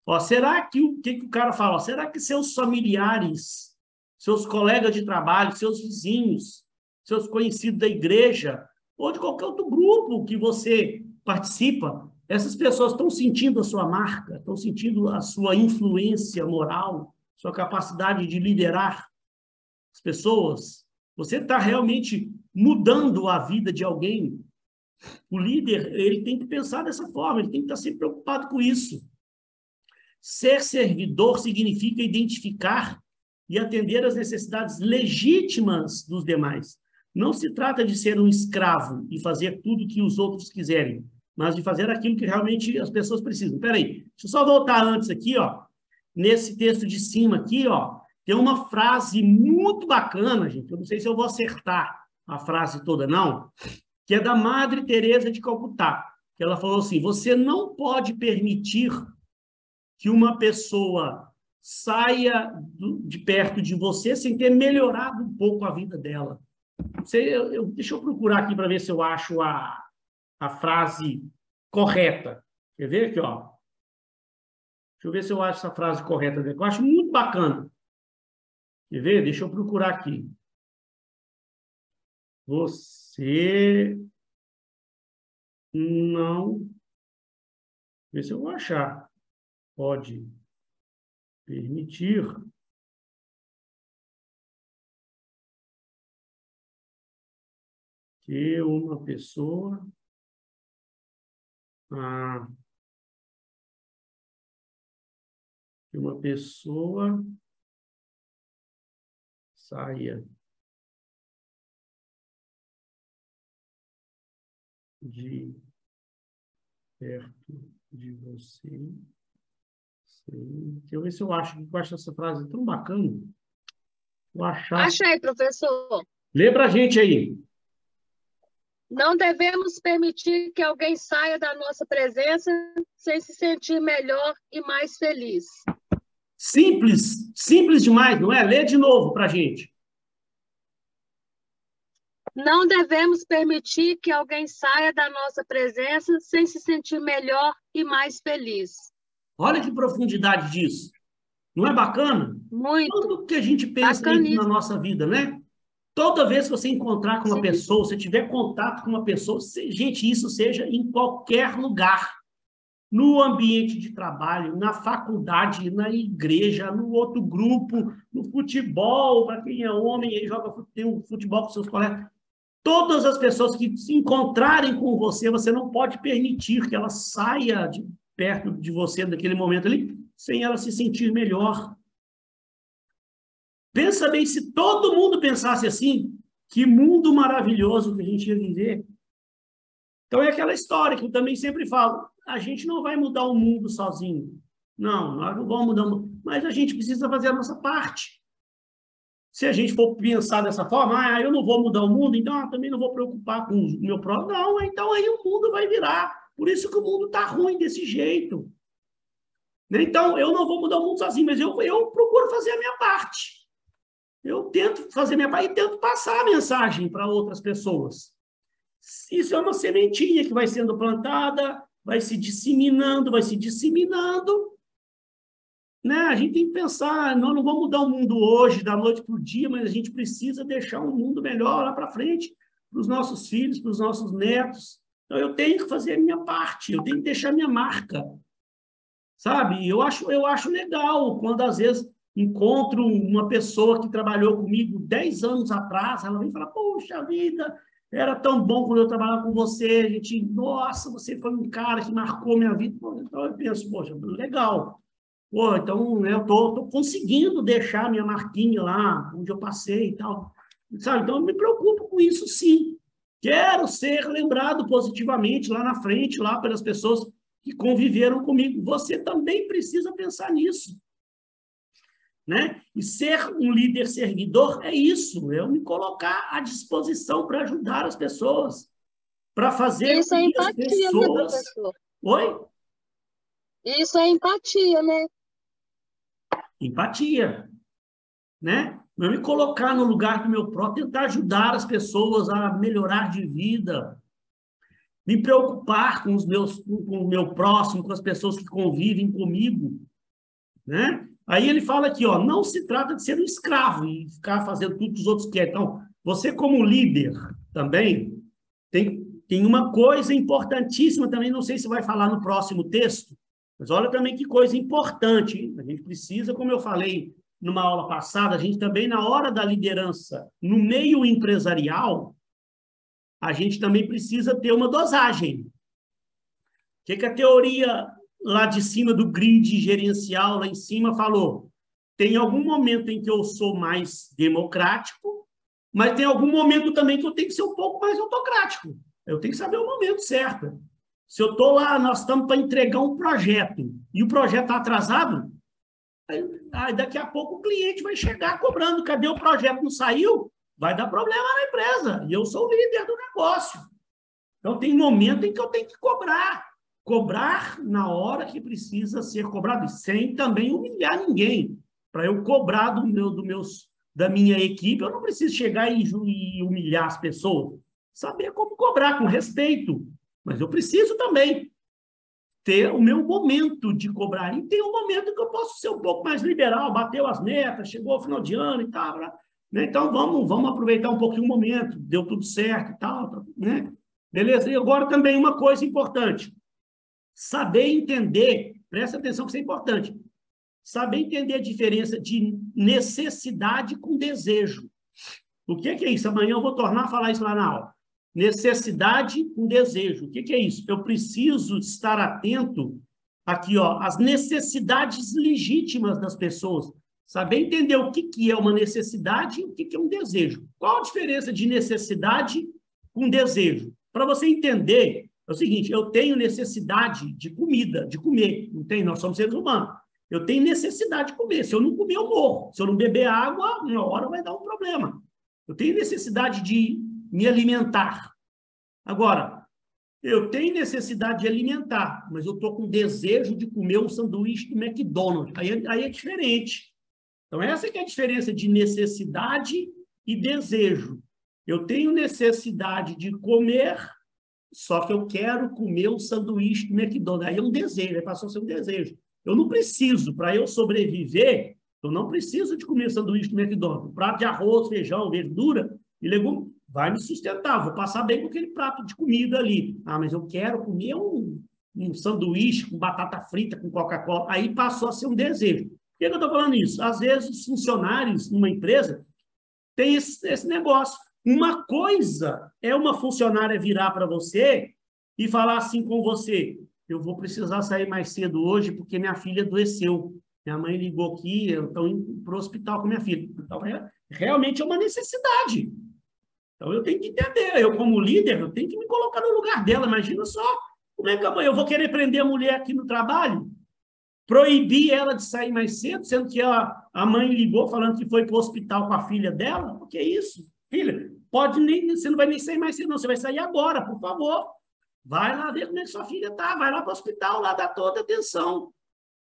Ó, será que o que o cara fala? Ó, será que seus familiares, seus colegas de trabalho, seus vizinhos, seus conhecidos da igreja, ou de qualquer outro grupo que você participa, essas pessoas estão sentindo a sua marca, estão sentindo a sua influência moral, sua capacidade de liderar as pessoas? Você está realmente mudando a vida de alguém? O líder, ele tem que pensar dessa forma, ele tem que estar sempre preocupado com isso. Ser servidor significa identificar e atender às necessidades legítimas dos demais. Não se trata de ser um escravo e fazer tudo o que os outros quiserem, mas de fazer aquilo que realmente as pessoas precisam. Espera aí, deixa eu só voltar antes aqui, ó. Nesse texto de cima aqui, ó, tem uma frase muito bacana, gente. Eu não sei se eu vou acertar a frase toda, não, que é da Madre Teresa de Calcutá, que ela falou assim: você não pode permitir que uma pessoa saia de perto de você sem ter melhorado um pouco a vida dela. Deixa eu procurar aqui para ver se eu acho a frase correta. Quer ver aqui, ó? Deixa eu ver se eu acho essa frase correta. Eu acho muito bacana. Quer ver? Deixa eu procurar aqui. Você não... Ver se eu vou achar. Pode permitir que uma pessoa saia de perto de você. Deixa eu ver se eu acho essa frase tão bacana. Vou achar. Achei, professor. Lê pra gente aí. Não devemos permitir que alguém saia da nossa presença sem se sentir melhor e mais feliz. Simples, simples demais, não é? Lê de novo pra gente. Não devemos permitir que alguém saia da nossa presença sem se sentir melhor e mais feliz. Olha que profundidade disso. Não é bacana? Muito. Tudo que a gente pensa isso na nossa vida, né? Toda vez que você encontrar com uma pessoa, se tiver contato com uma pessoa, gente, isso seja em qualquer lugar, no ambiente de trabalho, na faculdade, na igreja, no outro grupo, no futebol, para quem é homem e joga tem um futebol com seus colegas. Todas as pessoas que se encontrarem com você, você não pode permitir que ela saia de perto de você naquele momento ali, sem ela se sentir melhor. Pensa bem, se todo mundo pensasse assim, que mundo maravilhoso que a gente ia viver. Então é aquela história que eu também sempre falo, a gente não vai mudar o mundo sozinho. Não, nós não vamos mudar o mundo, mas a gente precisa fazer a nossa parte. Se a gente for pensar dessa forma, eu não vou mudar o mundo, então eu também não vou preocupar com o meu próximo. Não, então aí o mundo vai virar. Por isso que o mundo está ruim desse jeito. Então, eu não vou mudar o mundo sozinho, mas eu procuro fazer a minha parte. Eu tento fazer a minha parte e tento passar a mensagem para outras pessoas. Isso é uma sementinha que vai sendo plantada, vai se disseminando, né? A gente tem que pensar, nós não vamos mudar o mundo hoje, da noite para o dia, mas a gente precisa deixar um mundo melhor lá para frente, para os nossos filhos, para os nossos netos. Então, eu tenho que fazer a minha parte, eu tenho que deixar a minha marca. Sabe? Eu acho legal quando, às vezes, encontro uma pessoa que trabalhou comigo 10 anos atrás, ela vem falar, poxa vida, era tão bom quando eu trabalhava com você, a gente, nossa, você foi um cara que marcou minha vida. Então, eu penso, poxa, legal. Pô, então, eu tô conseguindo deixar minha marquinha lá, onde eu passei e tal. Sabe? Então, eu me preocupo com isso, sim. Quero ser lembrado positivamente lá na frente, lá pelas pessoas que conviveram comigo. Você também precisa pensar nisso. Né? E ser um líder servidor é isso, é eu me colocar à disposição para ajudar as pessoas. para fazer Isso é com que as empatia, né, pessoas... professor? Oi? Isso é empatia, né? Empatia, né? Não me colocar no lugar do meu próprio, tentar ajudar as pessoas a melhorar de vida, me preocupar com com o meu próximo, com as pessoas que convivem comigo, né? Aí ele fala aqui, ó, não se trata de ser um escravo e ficar fazendo tudo que os outros querem. Então, você como líder também tem uma coisa importantíssima também, não sei se vai falar no próximo texto, mas olha também que coisa importante, hein? A gente precisa, como eu falei numa aula passada, a gente também, na hora da liderança, no meio empresarial, a gente também precisa ter uma dosagem. O que a teoria lá de cima do grid gerencial, lá em cima, falou? Tem algum momento em que eu sou mais democrático, mas tem algum momento também que eu tenho que ser um pouco mais autocrático. Eu tenho que saber o momento certo. Se eu estou lá, nós estamos para entregar um projeto, e o projeto está atrasado, aí daqui a pouco o cliente vai chegar cobrando, cadê o projeto? Não saiu? Vai dar problema na empresa, e eu sou o líder do negócio. Então, tem momento em que eu tenho que cobrar na hora que precisa ser cobrado, sem também humilhar ninguém. Para eu cobrar da minha equipe, eu não preciso chegar e humilhar as pessoas. Saber como cobrar, com respeito. Mas eu preciso também ter o meu momento de cobrar. E tem um momento que eu posso ser um pouco mais liberal, bateu as metas, chegou o final de ano e tal, né? Então, vamos aproveitar um pouquinho o momento, deu tudo certo e tal, né? Beleza? E agora também uma coisa importante, saber entender, presta atenção que isso é importante, saber entender a diferença de necessidade com desejo. O que é isso? Amanhã eu vou tornar a falar isso lá na aula. Necessidade com desejo. O que é isso? Eu preciso estar atento aqui, ó, às necessidades legítimas das pessoas. Saber entender o que é uma necessidade e o que é um desejo. Qual a diferença de necessidade com desejo? Para você entender, é o seguinte, eu tenho necessidade de comida, de comer, não tem? Nós somos seres humanos. Eu tenho necessidade de comer. Se eu não comer, eu morro. Se eu não beber água, uma hora vai dar um problema. Eu tenho necessidade de me alimentar. Agora, eu tenho necessidade de alimentar, mas eu estou com desejo de comer um sanduíche do McDonald's. Aí é diferente. Então, essa que é a diferença de necessidade e desejo. Eu tenho necessidade de comer, só que eu quero comer um sanduíche do McDonald's. Aí é um desejo, aí passou a ser um desejo. Eu não preciso, para eu sobreviver, eu não preciso de comer sanduíche do McDonald's. Um prato de arroz, feijão, verdura e legume vai me sustentar. Vou passar bem com aquele prato de comida ali. Ah, mas eu quero comer um sanduíche com batata frita, com Coca-Cola. Aí passou a ser um desejo. Por que eu estou falando isso? Às vezes, os funcionários numa empresa têm esse negócio. Uma coisa é uma funcionária virar para você e falar assim com você: eu vou precisar sair mais cedo hoje porque minha filha adoeceu. Minha mãe ligou aqui, eu estou indo para o hospital com minha filha. Então, realmente é uma necessidade. Então, eu tenho que entender. Eu, como líder, eu tenho que me colocar no lugar dela. Imagina só como é que eu vou querer prender a mulher aqui no trabalho, proibir ela de sair mais cedo, sendo que a mãe ligou falando que foi para o hospital com a filha dela. O que é isso? Filha, você não vai nem sair mais cedo, não. Você vai sair agora, por favor. Vai lá ver como é que sua filha está. Vai lá para o hospital, lá dá toda a atenção.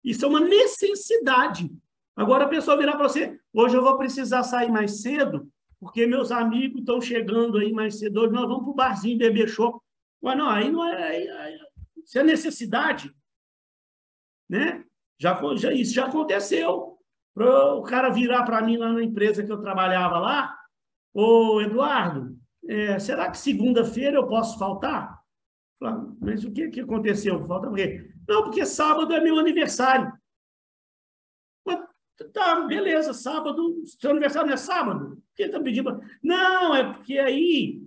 Isso é uma necessidade. Agora a pessoa virar para você: hoje eu vou precisar sair mais cedo, porque meus amigos estão chegando aí mais cedo. Hoje nós vamos para o barzinho beber chopp. Mas não, aí não é... Isso é necessidade. Né? Isso já aconteceu. O cara virar para mim lá na empresa que eu trabalhava lá: ô, Eduardo, será que segunda-feira eu posso faltar? Mas o que aconteceu? Falta por quê? Não, porque sábado é meu aniversário. Mas, tá, beleza, sábado, seu aniversário não é sábado? Por que está pedindo? Não, é porque aí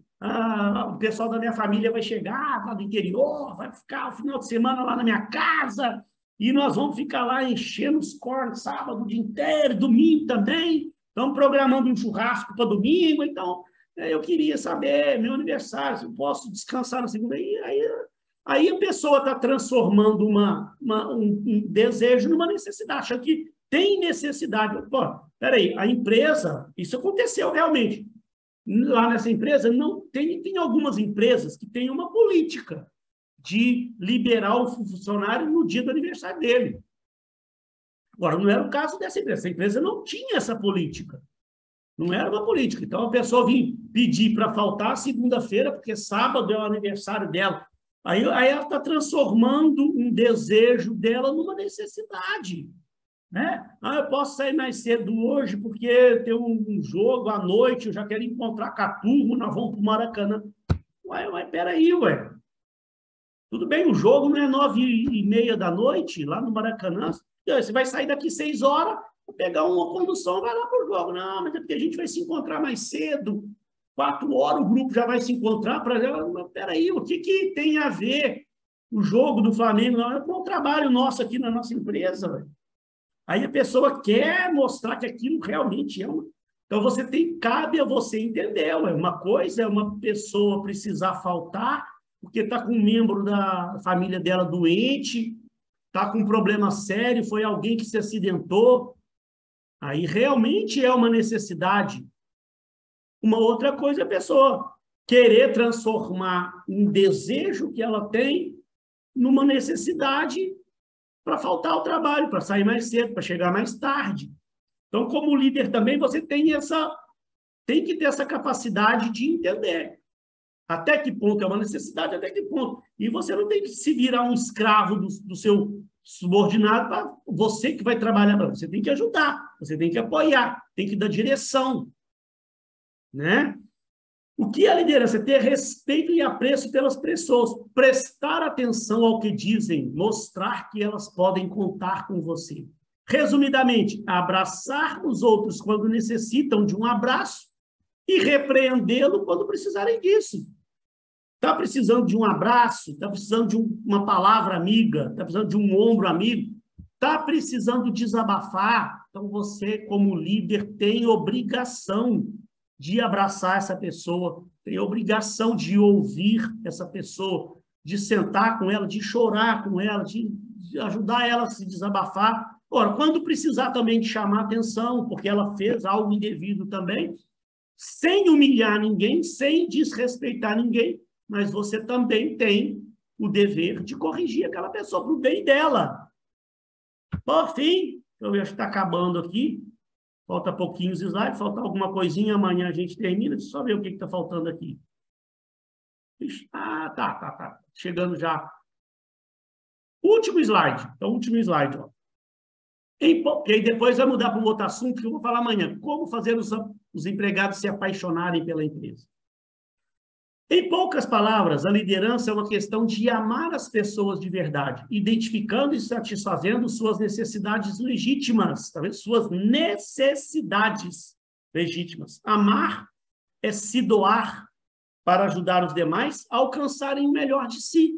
o pessoal da minha família vai chegar lá do interior, vai ficar o final de semana lá na minha casa, e nós vamos ficar lá enchendo os cornos sábado o dia inteiro, domingo também. Estamos programando um churrasco para domingo, então eu queria saber, meu aniversário, se eu posso descansar na segunda. Aí a pessoa está transformando um desejo numa necessidade, achando que tem necessidade. Pô, peraí, a empresa, isso aconteceu realmente. lá nessa empresa, não tem algumas empresas que têm uma política de liberar o funcionário no dia do aniversário dele. Agora, não era o caso dessa empresa. Essa empresa não tinha essa política. Não era uma política. Então, a pessoa vinha pedir para faltar segunda-feira, porque sábado é o aniversário dela. Aí ela está transformando um desejo dela numa necessidade. Né? Eu posso sair mais cedo hoje porque tem um jogo à noite, eu já quero encontrar com a turma, nós vamos para o Maracanã. Peraí, ué. Tudo bem, o jogo não é 9h30 da noite, lá no Maracanã. Você vai sair daqui 6 horas, pegar uma condução, vai lá para o jogo. Não, mas é porque a gente vai se encontrar mais cedo. 4 horas o grupo já vai se encontrar. Peraí, o que tem a ver o jogo do Flamengo? Não, é o trabalho nosso aqui na nossa empresa. Véio. Aí a pessoa quer mostrar que aquilo realmente é uma... Então, cabe a você entender. Ué. Uma coisa é uma pessoa precisar faltar porque está com um membro da família dela doente, está com um problema sério, foi alguém que se acidentou. Aí realmente é uma necessidade. Uma outra coisa é a pessoa querer transformar um desejo que ela tem numa necessidade para faltar ao trabalho, para sair mais cedo, para chegar mais tarde. Então, como líder também, você tem que ter essa capacidade de entender até que ponto é uma necessidade, até que ponto. E você não tem que se virar um escravo do seu subordinado para você que vai trabalhar para você. Tem que ajudar, você tem que apoiar, tem que dar direção. Né? O que é a liderança? É ter respeito e apreço pelas pessoas, prestar atenção ao que dizem, mostrar que elas podem contar com você. Resumidamente, abraçar os outros quando necessitam de um abraço e repreendê-lo quando precisarem disso. Está precisando de um abraço, está precisando de uma palavra amiga, está precisando de um ombro amigo, está precisando desabafar. Então, você, como líder, tem obrigação de abraçar essa pessoa, tem obrigação de ouvir essa pessoa, de sentar com ela, de chorar com ela, de ajudar ela a se desabafar. Ora, quando precisar também de chamar atenção, porque ela fez algo indevido também, sem humilhar ninguém, sem desrespeitar ninguém, mas você também tem o dever de corrigir aquela pessoa para o bem dela. Por fim, eu já está acabando aqui, falta pouquinhos slides, falta alguma coisinha, amanhã a gente termina, deixa eu só ver o que está faltando aqui. Tá. Chegando já. Último slide. Então, último slide. Ó. Porque aí depois vai mudar para um outro assunto que eu vou falar amanhã. Como fazer os empregados se apaixonarem pela empresa. Em poucas palavras, a liderança é uma questão de amar as pessoas de verdade, identificando e satisfazendo suas necessidades legítimas, tá vendo? Suas necessidades legítimas. Amar é se doar para ajudar os demais a alcançarem o melhor de si.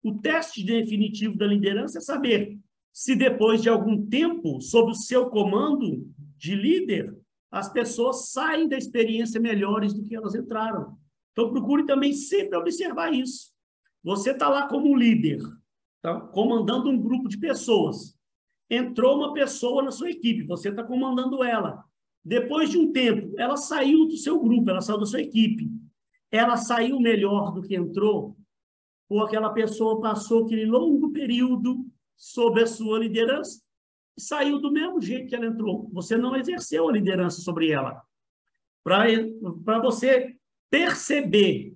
O teste definitivo da liderança é saber se depois de algum tempo, sob o seu comando de líder, as pessoas saem da experiência melhores do que elas entraram. Então, procure também sempre observar isso. Você está lá como líder, tá? Comandando um grupo de pessoas. Entrou uma pessoa na sua equipe, você está comandando ela. Depois de um tempo, ela saiu do seu grupo, ela saiu da sua equipe. Ela saiu melhor do que entrou? Ou aquela pessoa passou aquele longo período sob a sua liderança e saiu do mesmo jeito que ela entrou? Você não exerceu a liderança sobre ela. Para você perceber,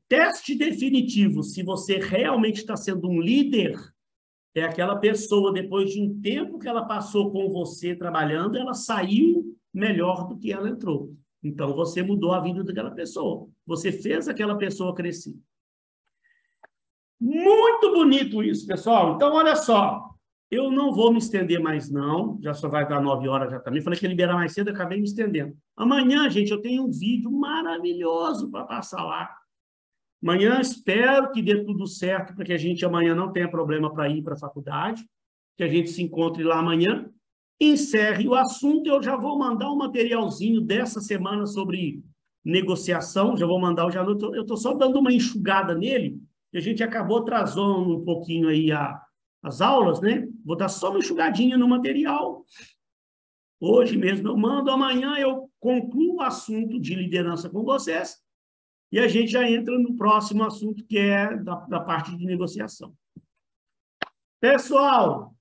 teste definitivo, se você realmente está sendo um líder, é aquela pessoa, depois de um tempo que ela passou com você trabalhando, ela saiu melhor do que ela entrou. Então, você mudou a vida daquela pessoa. Você fez aquela pessoa crescer. Muito bonito isso, pessoal. Então, olha só. Eu não vou me estender mais, não. Já só vai dar 9 horas já também. Falei que ia liberar mais cedo, acabei me estendendo. Amanhã, gente, eu tenho um vídeo maravilhoso para passar lá. Amanhã, espero que dê tudo certo, para que a gente amanhã não tenha problema para ir para a faculdade, que a gente se encontre lá amanhã. Encerre o assunto, eu já vou mandar um materialzinho dessa semana sobre negociação, já vou mandar, eu estou só dando uma enxugada nele, que a gente acabou atrasando um pouquinho aí as aulas, né? Vou dar só uma enxugadinha no material. Hoje mesmo eu mando, amanhã eu concluo o assunto de liderança com vocês e a gente já entra no próximo assunto, que é da parte de negociação. Pessoal,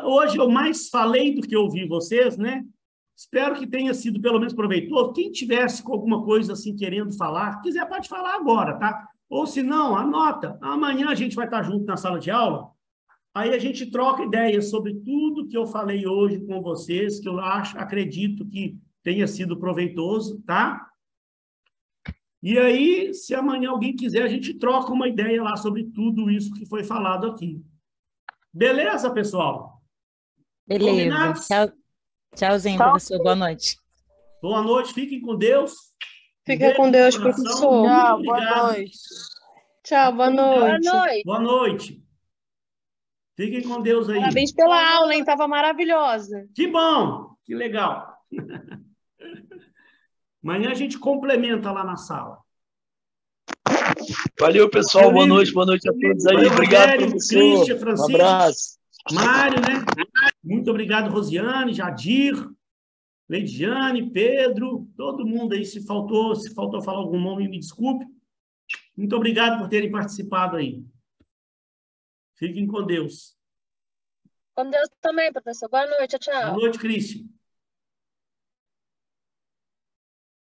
hoje eu mais falei do que ouvi vocês, né? Espero que tenha sido pelo menos proveitoso. Quem tivesse com alguma coisa assim querendo falar, quiser pode falar agora, tá? Ou se não, anota. Amanhã a gente vai estar junto na sala de aula. Aí a gente troca ideias sobre tudo que eu falei hoje com vocês, que eu acredito que tenha sido proveitoso, tá? E aí, se amanhã alguém quiser, a gente troca uma ideia lá sobre tudo isso que foi falado aqui. Beleza, pessoal? Beleza. Combinados? Tchauzinho, Tchau. professor. Boa noite. Boa noite, fiquem com Deus. Fica com Deus, Coração, professor. muito Tchau, obrigado. boa noite. Tchau, boa Boa noite. noite. Boa noite. Fiquem com Deus aí. Parabéns pela aula, hein? Tava maravilhosa. Que bom, que legal. Amanhã a gente complementa lá na sala. Valeu, pessoal. Boa noite a todos aí. Valeu, Obrigado, Rogério, professor. Christian, Um Francisco. abraço. Mário, né? Muito obrigado, Rosiane, Jadir, Leidiane, Pedro, todo mundo aí. Se faltou falar algum nome, me desculpe. Muito obrigado por terem participado aí. Fiquem com Deus. Com Deus também, professor. Boa noite. Tchau. Boa noite, Cristian.